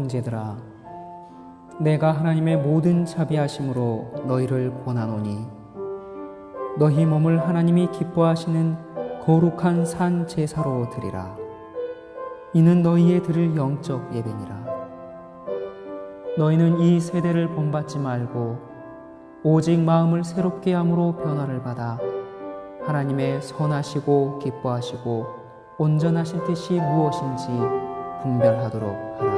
형제들아, 내가 하나님의 모든 자비하심으로 너희를 권하노니 너희 몸을 하나님이 기뻐하시는 거룩한 산 제사로 드리라. 이는 너희의 드릴 영적 예배니라. 너희는 이 세대를 본받지 말고 오직 마음을 새롭게 함으로 변화를 받아 하나님의 선하시고 기뻐하시고 온전하신 뜻이 무엇인지 분별하도록 하라.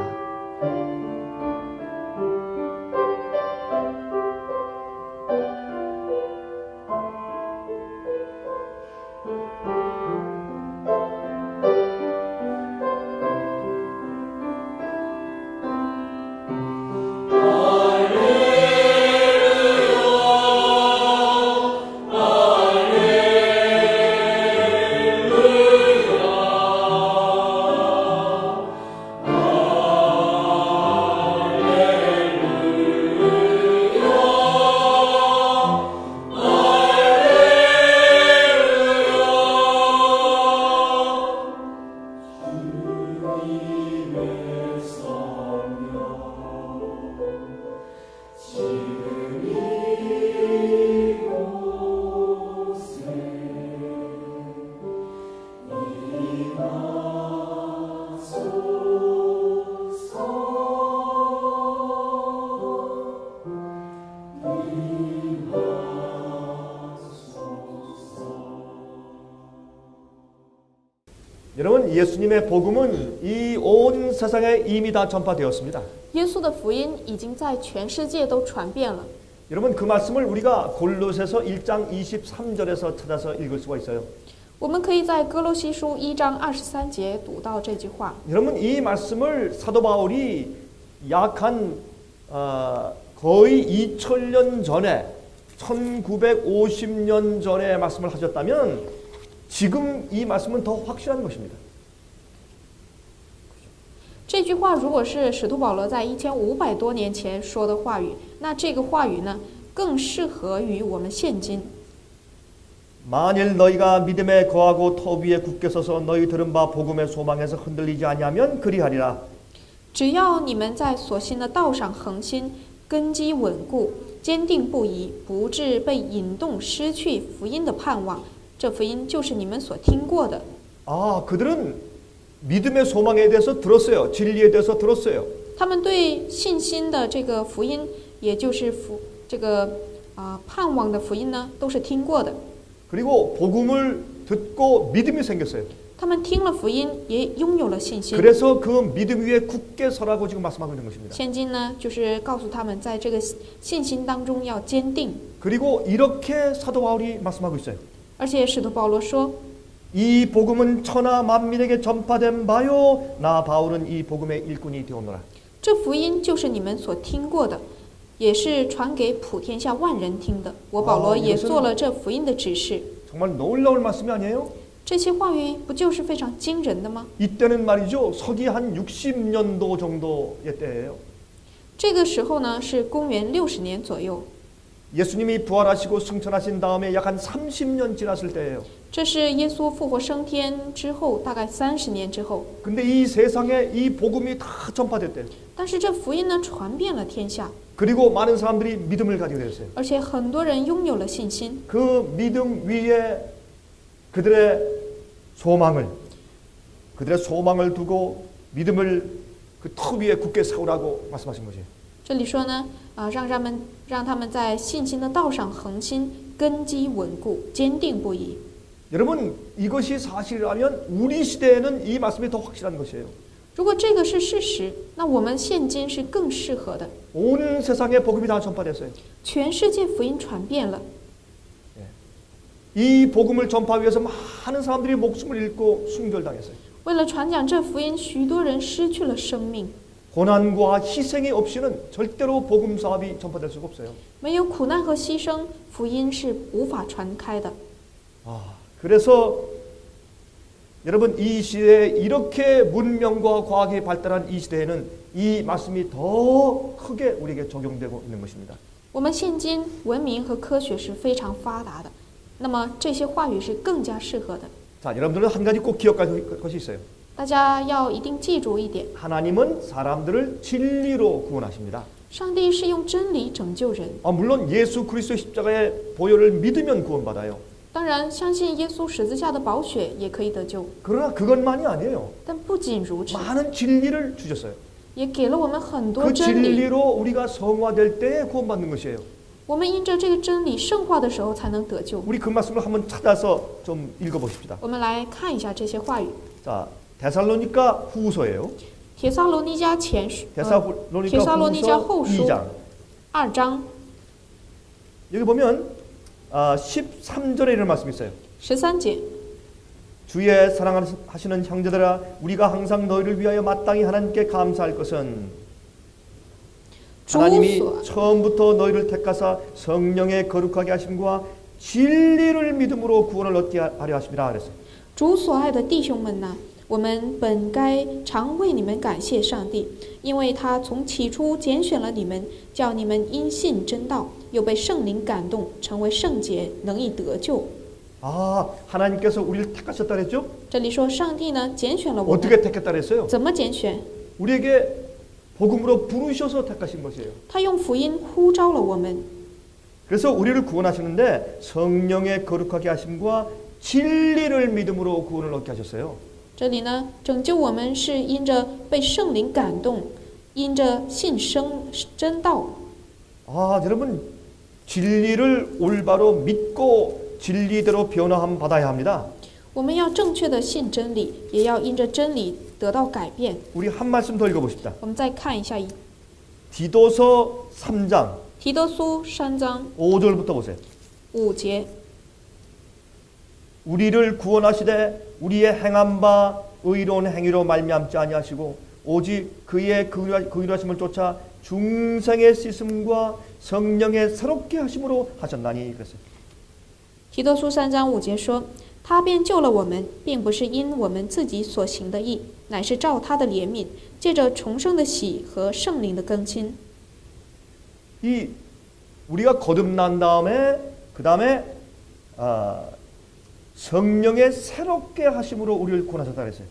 여러분, 예수님의 복음은 이 온 세상에 이미 다 전파되었습니다. 耶稣的福音已经在全世界都传遍了。 여러분, 그 말씀을 우리가 골로새서 1장 23절에서 찾아서 읽을 수가 있어요. 我们可以在哥罗西书1章23节读到这句话。 여러분, 이 말씀을 사도 바울이 약 한 거의 2000년 전에 1950년 전에 말씀을 하셨다면 지금 이 말씀은 더 확실한 것입니다. 这句话如果是使徒保罗在1500多年前说的话语，那这个话语呢，更适合于我们现今。 만일 너희가 믿음에 거하고 터 위에 굳게 서서 너희 들은 바 복음의 소망에서 흔들리지 아니하면 그리하리라. 只要你们在所信的道上恒心，根基稳固，坚定不移，不致被引动失去福音的盼望。这福音就是你们所听过的。 그들은 믿음의 소망에 대해서 들었어요. 진리에 대해서 들었어요. 他们对信心的这个福音，也就是盼望的福音呢，都是听过的。 그리고 복음을 듣고 믿음이 생겼어요. 他们听了福音，也拥有了信心。 그래서 그 믿음 위에 굳게 서라고 지금 말씀하고 있는 것입니다. 现今呢，就是告诉他们，在这个信心当中要坚定。 그리고 이렇게 사도 바울이 말씀하고 있어요. 而且使徒保罗说， 이 복음은 천하 만민에게 전파된 바요. 나 바울은 이 복음의 일꾼이 되었노라. 这福音就是你们所听过的，也是传给普天下万人听的。我保罗也做了这福音的指示。 정말 놀라울 말씀이 아니에요? 这些话语不就是非常惊人的吗？ 이때는 말이죠. 서기 한 60년도 정도의 때예요. 这个时候呢，是公元60年左右。 예수님이 부활하시고 승천하신 다음에 약 한 30년 지났을 때예요. 这是耶稣复活升天之后，大概30年之后。 근데 이 세상에 이 복음이 다 전파됐대요. 但是这福音呢，传遍了天下， 그리고 많은 사람들이 믿음을 가지게 되었어요. 而且很多人拥有了信心。 그 믿음 위에 그들의 소망을 두고 믿음을 그 터 위에 굳게 세우라고 말씀하신 것이에요. 这里说呢，让他们在信心的道上恒心，根基稳固，坚定不移。 여러분, 이것이 사실이라면 우리 시대에는 이 말씀이 더 확실한 것이에요. 如果这个是事实，那我们现今是更适合的。 온 세상에 복음이 다 전파됐어요. 全世界福音传遍了， 이 복음을 전파하기 위해서 많은 사람들이 목숨을 잃고 순교당했어요. 为了传讲这福音，许多人失去了生命。 고난과 희생이 없이는 절대로 복음 사업이 전파될 수가 없어요. 没有苦难和牺牲，福音是无法传开的。 그래서 여러분, 이 시대에 이렇게 문명과 과학이 발달한 이 시대에는 이 말씀이 더 크게 우리에게 적용되고 있는 것입니다. 我们现今文明和科学是非常发达的，那么这些话语是更加适合的。 자, 여러분들은 한 가지 꼭 기억할 것이 있어요. 大家要一定记住一点， 하나님은 사람들을 진리로 구원하십니다. 上帝是用真理拯救人。 물론 예수 그리스도의 십자가의 보혈을 믿으면 구원받아요. 当然，相信耶稣十字架的宝血也可以得救， 그러나 그것만이 아니에요. 但不仅如此， 많은 진리를 주셨어요. 也给了我们很多 그 真理。 진리로 우리가 성화될 때 구원받는 것이에요. 我们因着这个真理圣化的时候才能得救。 우리 그 말씀을 한번 찾아서 좀 읽어보십시다. 我们来看一下这些话语， 자, 데살로니가 후서예요. 帖撒罗尼迦前书， 데살로니가 帖撒罗尼迦 후서 后书 2장. 2章 여기 보면 13절에 이런 말씀이 있어요. 13节， 주의 사랑하시는 형제들아, 우리가 항상 너희를 위하여 마땅히 하나님께 감사할 것은 하나님이 主所 처음부터 너희를 택하사 성령의 거룩하게 하심과 진리를 믿음으로 구원을 얻게 하려 하심이라 그랬어요. 主所爱的弟兄们呐，我们本该常为你们感谢上帝，因为他从起初拣选了你们，叫你们因信真道，又被圣灵感动，成为圣洁，能以得救。 하나님께서 우리를 택하셨다 그랬죠? 这里说上帝呢拣选了我 어떻게 们， 택했다 그랬어요? 怎么拣选？ 우리에게 복음으로 부르셔서 택하신 것이에요. 他用福音呼召了我们， 그래서 우리를 구원하시는데 성령의 거룩하게 하심과 진리를 믿음으로 구원을 얻게 하셨어요. 这里呢拯救我们是因着被圣灵感动，因着信真道。 여러분 진리를 올바로 믿고 진리대로 변화함 받아야 합니다. 我们要正确的信真理，也要因着真理得到改变。 우리 한 말씀 더 읽어봅시다. 我们再看一下 디도서 3장 提多书3章 5절부터 보세요. 5节， 우리를 구원하시되 우리의 행한 바 의로운 행위로 말미암지 아니하시고 오직 그의 의로하심을 쫓아 중생의 씻음과 성령의 새롭게 하심으로 하셨나니 그랬어요. 提多书3章5节说：“他便救了我们，并不是因我们自己所行的义，乃是照他的怜悯，借着重生的喜和圣灵的更新。” 이 우리가 거듭난 다음에 그 다음에 성령의 새롭게 하심으로 우리를 구원하셨다 그랬어요.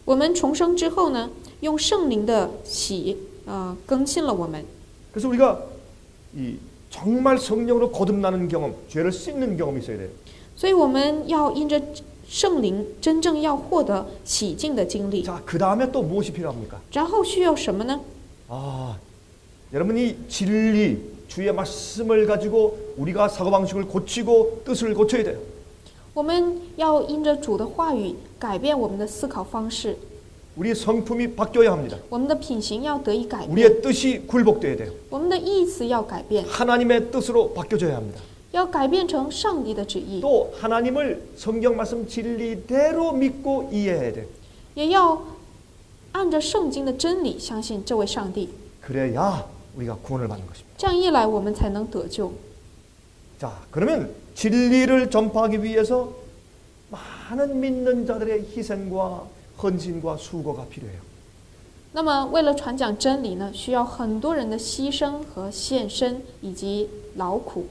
我们重生之后呢，用圣灵的喜更新了我们。 그래서 우리가 이 정말 성령으로 거듭나는 경험, 죄를 씻는 경험이 있어야 돼요. 所以我们要因着圣灵真正要获得洗净的经历。 자, 그 다음에 또 무엇이 필요합니까? 然后需要什么呢？ 여러분이 진리, 주의 말씀을 가지고 우리가 사고방식을 고치고 뜻을 고쳐야 돼요. 我们要因着主的话语改变我们的思考方式， 우리 성품이 바뀌어야 합니다. 我们的品行要得以改变， 우리의 뜻이 굴복돼야 돼요. 我们的意思要改变， 하나님의 뜻으로 바뀌어져야 합니다. 要改变成上帝的旨意， 또 하나님을 성경 말씀 진리대로 믿고 이해해야 돼요. 也要按着圣经的真理相信这位上帝。 그래야 우리가 구원을 받는 것입니다. 这样一来，我们才能得救。 자, 그러면 진리를 전파하기 위해서 많은 믿는 자들의 희생과 헌신과 수고가 필요해요. 那么，为了传讲真理呢，需要很多人的牺牲和献身以及劳苦。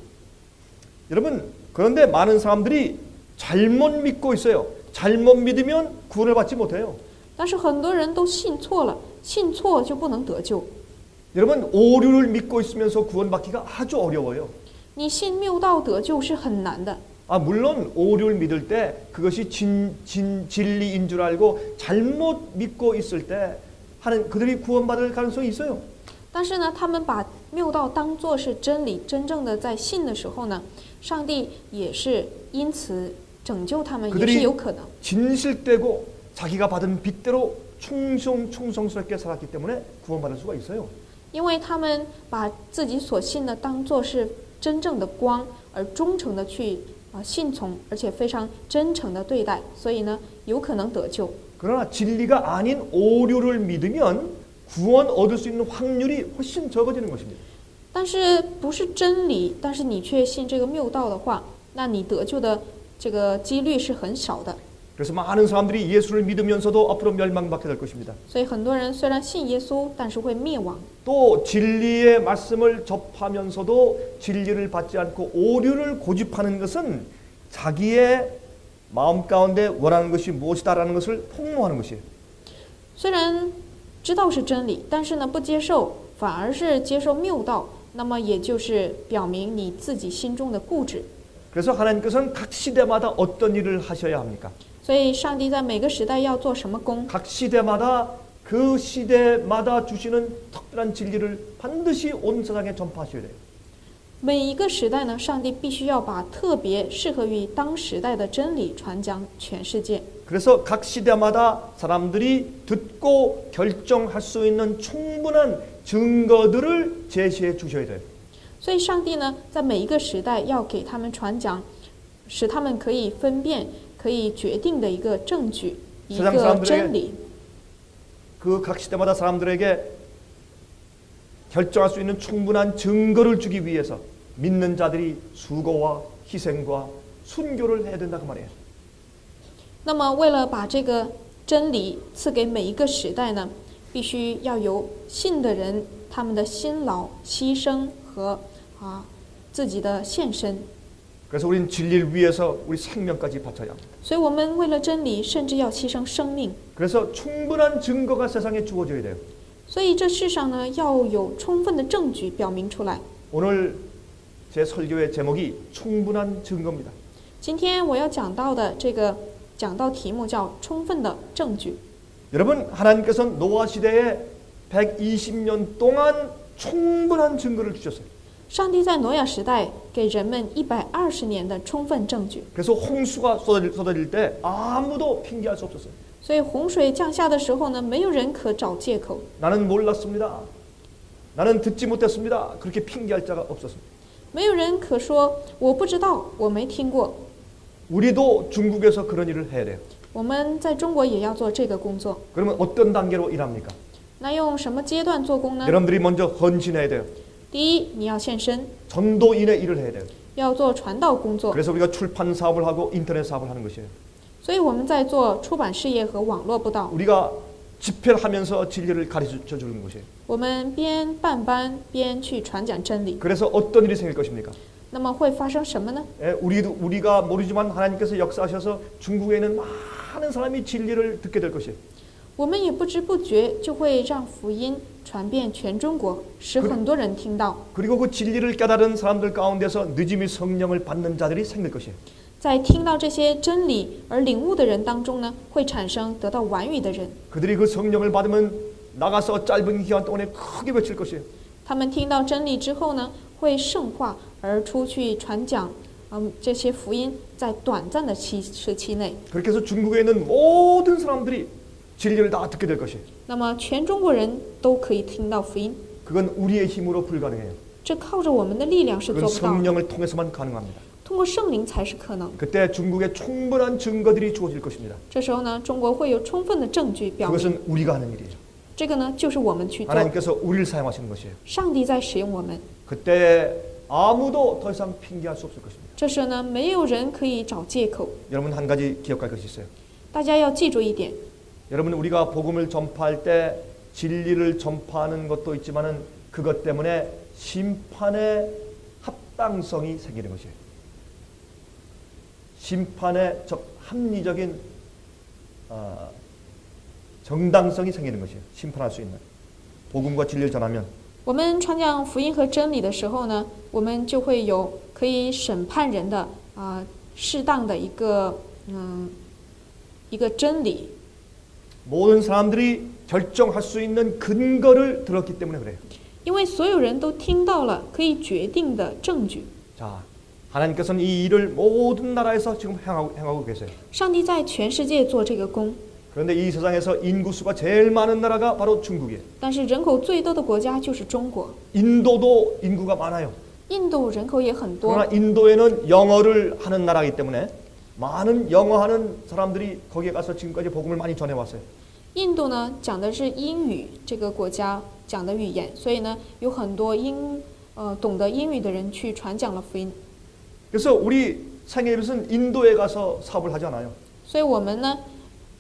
여러분, 그런데 많은 사람들이 잘못 믿고 있어요. 잘못 믿으면 구원을 받지 못해요. 但是很多人都信错了，信错就不能得救。 여러분, 오류를 믿고 있으면서 구원받기가 아주 어려워요. 你信谬道得救是很难的。 물론 오류를 믿을 때 그것이 진리인 줄 알고 잘못 믿고 있을 때 하는 그들이 구원받을 가능성이 있어요. 但是呢，他们把谬道当作是真理，真正的在信的时候呢，上帝也是因此拯救他们，也是有可能。 진실되고 자기가 받은 빚대로 충성스럽게 살았기 때문에 구원받을 수가 있어요. 因为他们把自己所信的当作是真正的光，而忠诚的去信从，而且非常真诚的对待，所以呢，有可能得救。 그러나 진리가 아닌 오류를 믿으면 구원 얻을 수 있는 확률이 훨씬 적어지는 것입니다. 但是不是真理，但是你却信这个谬道的话，那你得救的这个几率是很少的。 그래서 많은 사람들이 예수를 믿으면서도 앞으로 멸망받게 될 것입니다. 所以很多人虽然信耶稣，但是会灭亡。 또 진리의 말씀을 접하면서도 진리를 받지 않고 오류를 고집하는 것은 자기의 마음 가운데 원하는 것이 무엇이다라는 것을 폭로하는 것이에요. 虽然知道是真理，但是呢不接受，反而是接受谬道，那么也就是表明你自己心中的固执。 그래서 하나님께서는 각 시대마다 어떤 일을 하셔야 합니까? 所以上帝在每个时代要做什么工， 각 시대마다 그 시대마다 주시는 특별한 진리를 반드시 온 세상에 전파하셔야 돼요. 每一个时代呢，上帝必须要把特别适合于当时代的真理传讲全世界。 그래서 각 시대마다 사람들이 듣고 결정할 수 있는 충분한 증거들을 제시해 주셔야 돼요. 所以上帝呢，在每一个时代要给他们传讲，使他们可以分辨、可以决定的一个证据、一个真理。 그 각 시대마다 사람들에게 결정할 수 있는 충분한 증거를 주기 위해서 믿는 자들이 수고와 희생과 순교를 해야 된다 그 말이에요. 那么，为了把这个真理赐给每一个时代呢，必须要有信的人他们的辛劳、牺牲和自己的献身。 그래서 우리는 진리를 위해서 우리 생명까지 바쳐야 합니다. 所以我们为了真理，甚至要牺牲生命。 그래서 충분한 증거가 세상에 주어져야 돼요. 所以这世上呢，要有充分的证据表明出来。 오늘 제 설교의 제목이 충분한 증거입니다. 今天我要讲到的这个讲道题目叫“充分的证据”。 여러분, 하나님께서는 노아 시대에 120년 동안 충분한 증거를 주셨어요. 上帝在挪亚时代给人们120年的充分证据， 그래서 홍수가 쏟아질 때 아무도 핑계할 수 없었어요. 所以洪水降下的时候呢，没有人可找借口。 나는 몰랐습니다. 나는 듣지 못했습니다. 그렇게 핑계할 자가 없었습니다. 没有人可说我不知道，我没听过。 우리도 중국에서 그런 일을 해야 돼요. 我们在中国也要做这个工作。 그러면 어떤 단계로 일합니까? 那用什么阶段做工呢？ 여러분들이 먼저 헌신해야 돼요. 第一，你要献身， 전도인의 일을 해야 돼요. 要做传道工作。 그래서 우리가 출판 사업을 하고 인터넷 사업을 하는 것이에요. 所以我们在做出版事业和网络布道。 우리가 집회를 하면서 진리를 가르쳐 주는 것이에요. 我们边办班边去传讲真理。 그래서 어떤 일이 생길 것입니까? 那么会发生什么呢？ 우리가 모르지만 하나님께서 역사하셔서 중국에 있는 많은 사람이 진리를 듣게 될 것이에요. 我们也不知不觉就会让福音传遍全中国，使很多人听到。 그리고 그 진리를 깨달은 사람들 가운데서 늦음이 성령을 받는 자들이 생길 것이에요. 在听到这些真理而领悟的人当中呢，会产生得到晚语的人。 그들이 그 성령을 받으면 나가서 짧은 기간 동안에 크게 외칠 것이에요. 他们听到真理之后呢，会圣化而出去传讲，这些福音在短暂的时期内。 그렇게 해서 중국에 있는 모든 사람들이 진리를 다 듣게 될 것이에요. 那么全中国人都可以听到福音， 그건 우리의 힘으로 불가능해요. 这靠着我们的力量是 그건 做不到的， 성령을 통해서만 가능합니다. 通过圣灵才是可能。 그때 중국에 충분한 증거들이 주어질 것입니다. 这时候呢，中国会有充分的证据表明， 그것은 우리가 하는 일이에요. 这个呢就是我们去做， 하나님께서 우리를 사용하시는 것이에요. 上帝在使用我们。 그때 아무도 더 이상 핑계할 수 없을 것입니다. 这时候呢，没有人可以找借口。 여러분 한 가지 기억할 것이 있어요. 大家要记住一点， 여러분 우리가 복음을 전파할 때 진리를 전파하는 것도 있지만은 그것 때문에 심판의 합당성이 생기는 것이에요. 심판의 합리적인 정당성이 생기는 것이에요. 심판할 수 있는 복음과 진리를 전하면 我们传讲福音和真理的时候呢，我们就会有可以审判人的适当的一个真理。 모든 사람들이 결정할 수 있는 근거를 들었기 때문에 그래요. 因为所有人都听到了可以决定的证据。 자, 하나님께서는 이 일을 모든 나라에서 지금 행하고 계세요. 上帝在全世界做这个工， 그런데 이 세상에서 인구수가 제일 많은 나라가 바로 중국이에요. 但是人口最多的国家就是中国。 인도도 인구가 많아요. 印度人口也很多， 그러나 인도에는 영어를 하는 나라이기 때문에 많은 영어하는 사람들이 거기에 가서 지금까지 복음을 많이 전해왔어요. 印度呢讲的是英语，这个国家讲的语言，所以呢有很多懂得英语的人去传讲了福音。 그래서 우리 생애비스는 인도에 가서 사업을 하지 않아요. 所以我们呢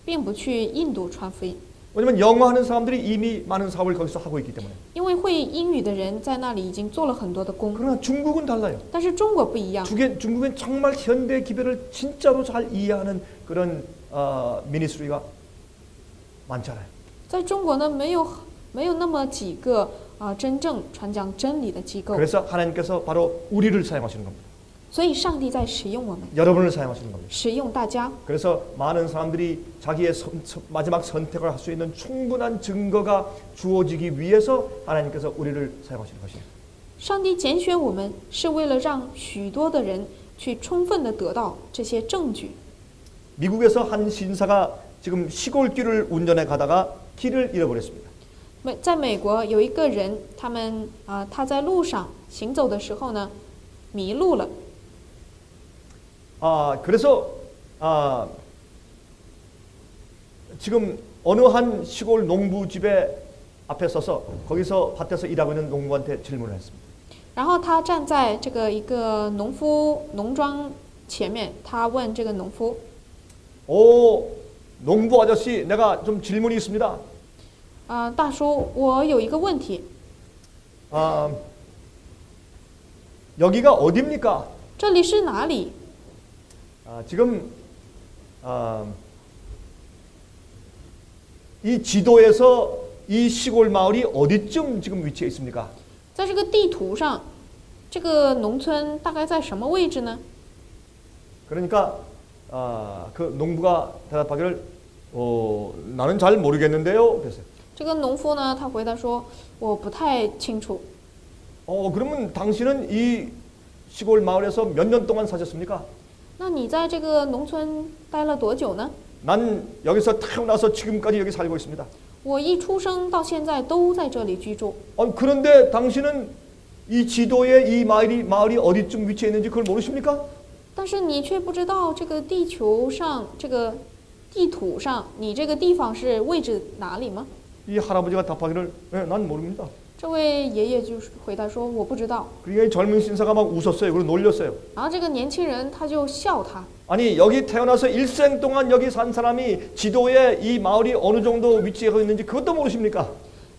并不去印度传福音， 왜냐면 영어하는 사람들이 이미 많은 사업을 거기서 하고 있기 때문에. 因为会英语的人在那里已经做了很多的工。 그러나 중국은 달라요. 但是中国不一样， 중국은 정말 현대 기별을 진짜로 잘 이해하는 그런 미니스트리가 많잖아요. 在中国呢，没有那么几个真正传讲真理的机构， 그래서 하나님께서 바로 우리를 사용하시는 겁니다. 所以上帝在使用我们， 여러분을 사용하시는 겁니다. 使用大家。 그래서 많은 사람들이 자기의 마지막 선택을 할 수 있는 충분한 증거가 주어지기 위해서 하나님께서 우리를 사용하시는 것이에요. 上帝拣选我们，是为了让许多的人去充分的得到这些证据。 미국에서 한 신사가 지금 시골길을 운전해 가다가 길을 잃어버렸습니다. 在美国有一个人，他在路上行走的时候呢，迷路了。 그래서 지금 어느 한 시골 농부집에 앞에 서서 거기서 밭에서 일하고 있는 농부한테 질문을 했습니다. 然后他站在这个一个农庄前面，他问这个农夫： 오, 농부 아저씨, 내가 좀 질문이 있습니다. 大叔，我有一个问题， 여기가 어디입니까? 这里是哪里？ 지금 이 지도에서 이 시골 마을이 어디쯤 지금 위치해 있습니까? 在这个地图上，这个农村大概在什么位置呢？ 그러니까 그 농부가 대답하기를 나는 잘 모르겠는데요. 그랬어요. 这个农夫呢，他回答说：“我不太清楚。” 그러면 당신은 이 시골 마을에서 몇 년 동안 사셨습니까? 那你在这个农村待了多久呢？ 난 여기서 태어나서 지금까지 여기 살고 있습니다. 我一出生到现在都在这里居住。 그런데 당신은 이 지도에 이 마을이 어디쯤 위치해 있는지 그걸 모르십니까? 但是你却不知道这个地球上这个地图上，你这个地方是位置哪里吗？ 이 할아버지가 답하기를 난 모릅니다. 这位爷爷就回答说：“我不知道。” 그러니까 이 젊은 신사가 막 웃었어요. 그리고 놀렸어요. 然后这个年轻人他就笑他。 아니 여기 태어나서 일생 동안 여기 산 사람이 지도에 이 마을이 어느 정도 위치해 있는지 그것도 모르십니까?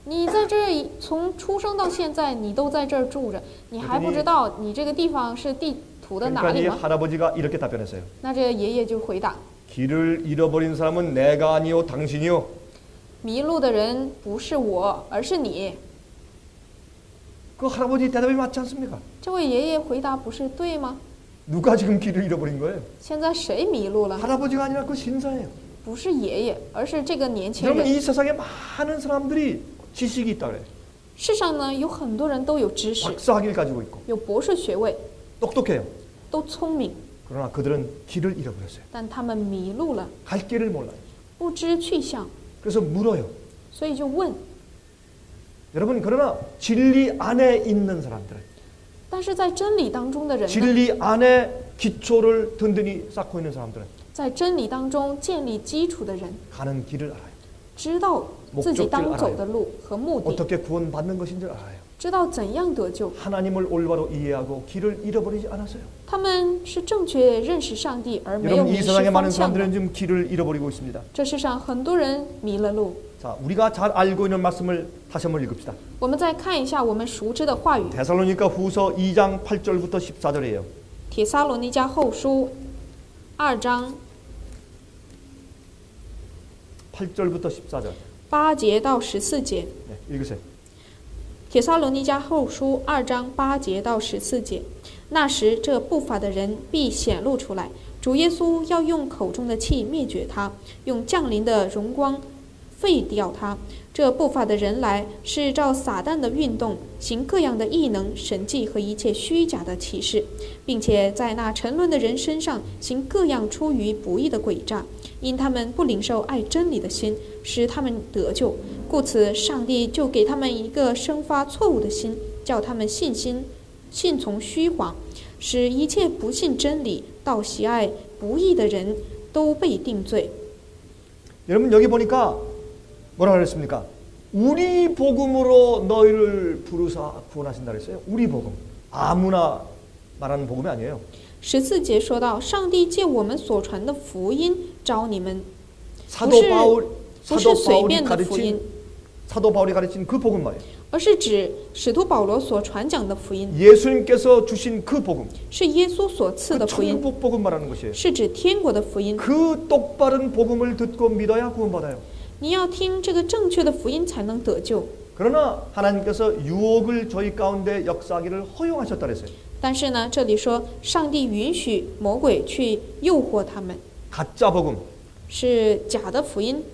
你在这儿从出生到现在，你都在这儿住着，你还不知道你这个地方是地图的哪 그러니까 里 이 吗？ 할아버지가 이렇게 답변했어요. 那这个爷爷就回答： 길을 잃어버린 사람은 내가 아니요 당신이요. 迷路的人不是我，而是你。 그 할아버지 대답이 맞지 않습니까? 这位爷爷回答不是对吗？ 누가 지금 길을 잃어버린 거예요? 现在谁迷路了？ 할아버지가 아니라 그 신사예요. 不是爷爷，而是这个年轻 여러분 人。 이 세상에 많은 사람들이 지식이 있다 그래요. 世上呢，有很多人都有知识， 박사학위를 가지고 있고 有博士学位， 똑똑해요. 都聪明， 그러나 그들은 길을 잃어버렸어요. 但他们迷路了， 갈 길을 몰라요. 不知去向， 그래서 물어요. 所以就问。 여러분 그러나 진리 안에 있는 사람들은 但是在真理当中的人呢， 진리 안에 기초를 든든히 쌓고 있는 사람들은 在真理当中建立基础的人， 가는 길을 알아요. 知道自己当走的路和目的， 어떻게 구원받는 것인지 알아요. 知道怎样得救。 하나님을 올바로 이해하고 길을 잃어버리지 않았어요. 他们是正确认识上帝，而没有 여러분 迷 이 失 세상에 方 많은 向的。 사람들은 지금 길을 잃어버리고 있습니다. 这世上很多人迷了路。 자, 우리가 잘 알고 있는 말씀을 다시 한번 읽읍시다. 我们再看一下我们熟知的话语，《 데살로니가 후서 2장 8절부터 14절이에요. 帖撒罗尼迦后书》2章 8절부터 14절. 8节到14节， 네, 읽으세요. 帖撒罗尼迦后书2章8节到14节。那时，这不法的人必显露出来，主耶稣要用口中的气灭绝他，用降临的荣光废掉他。这不法的人来，是照撒旦的运动，行各样的异能、神迹和一切虚假的奇事，并且在那沉沦的人身上行各样出于不义的诡诈，因他们不领受爱真理的心，使他们得救。故此，上帝就给他们一个生发错误的心，叫他们信从虚谎，使一切不信真理、倒喜爱不义的人都被定罪。 여러분 여기 보니까 뭐라 그랬습니까? 우리 복음으로 너희를 부르사 구원하신다 그랬어요. 우리 복음. 아무나 말하는 복음이 아니에요. 14节说到，上帝借我们所传的福音招你们， 사도 바울이 가르친 그 복음 말이에요. 而是指使徒保罗所传讲的福音， 예수님께서 주신 그 복음. 是耶稣所赐 그 的福音， 천국 복음 말하는 것이에요. 是指天国的福音。 그 똑바른 복음을 듣고 믿어야 구원받아요. 你要听这个正确的福音才能得救。 그러나 하나님께서 유혹을 저희 가운데 역사하기를 허용하셨다 그랬어요. 但是呢，这里说上帝允许魔鬼去诱惑他们， 가짜 복음, 是假的福音、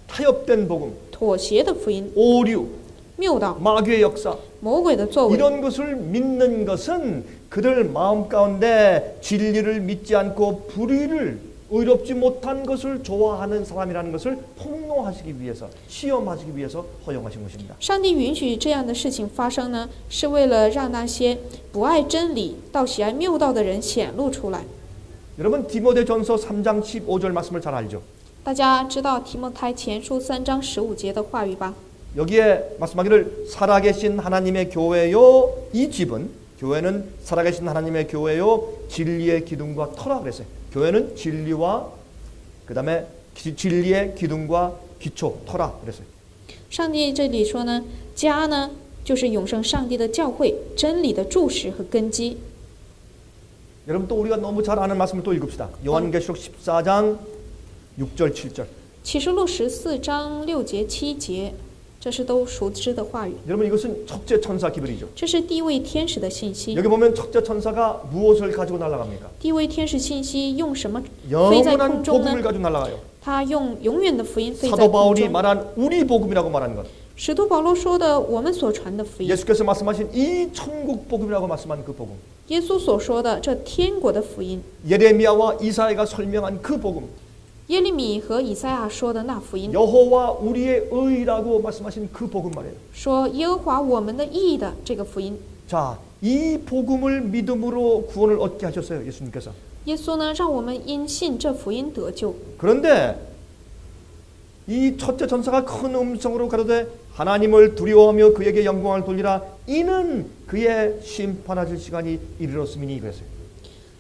타협된 복음, 妥协的福音、 오류, 谬道、 마귀의 역사 魔鬼的作为。 이런 것을 믿는 것은 그들 마음 가운데 진리를 믿지 않고 불의를 의롭지 못한 것을 좋아하는 사람이라는 것을 폭로하시기 위해서 시험하시기 위해서 허용하신 것입니다. 上帝允许这样的事情发生呢，是为了让那些不爱真理、倒喜爱谬道的人显露出来。 여러분 디모데전서 3장 15절 말씀을 잘 알죠? 大家知道提摩太前书3章15节的话语吧？ 여기에 말씀하기를 살아계신 하나님의 교회요 이 집은 교회는 살아계신 하나님의 교회요 진리의 기둥과 터라 그랬어요. 교회는 진리와 그다음에 진리의 기둥과 기초 터라 그랬어요. 上帝这里说呢，家呢就是永生上帝的教会，真理的柱石和根基。 여러분 또 우리가 너무 잘 아는 말씀을 또 읽읍시다. 요한계시록 14장 6절 7절. 启示录14章6节7节，这是都熟知的话语。 여러분 이것은 첫째 천사 기별이죠. 这是第一位天使的信息。 여기 보면 첫째 천사가 무엇을 가지고 날아갑니까? 第一位天使信息用什么飞在 영원한 空中呢 복음을 ？ 가지고 날아가요. 他用永远的福音飞在 사도 空 바울이 中。 말한 우리 복음이라고 말하는 것. 使徒保罗说的，我们所传的福音， 예수께서 말씀하신 이 천국 복음이라고 말씀한 그 복음. 耶稣所说的这天国的福音， 예레미야와 이사야가 설명한 그 복음. 耶利米和以赛亚说的那福音， 여호와 우리의 의라고 말씀하신 그 복음 말이에요. 说耶和华我们的义的这个福音。 자, 이 복음을 믿음으로 구원을 얻게 하셨어요, 예수님께서. 耶稣呢，让我们因信这福音得救。 그런데 이 첫째 천사가 큰 음성으로 가로되 하나님을 두려워하며 그에게 영광을 돌리라 이는 그의 심판하실 시간이 이르렀음이니 그랬어요.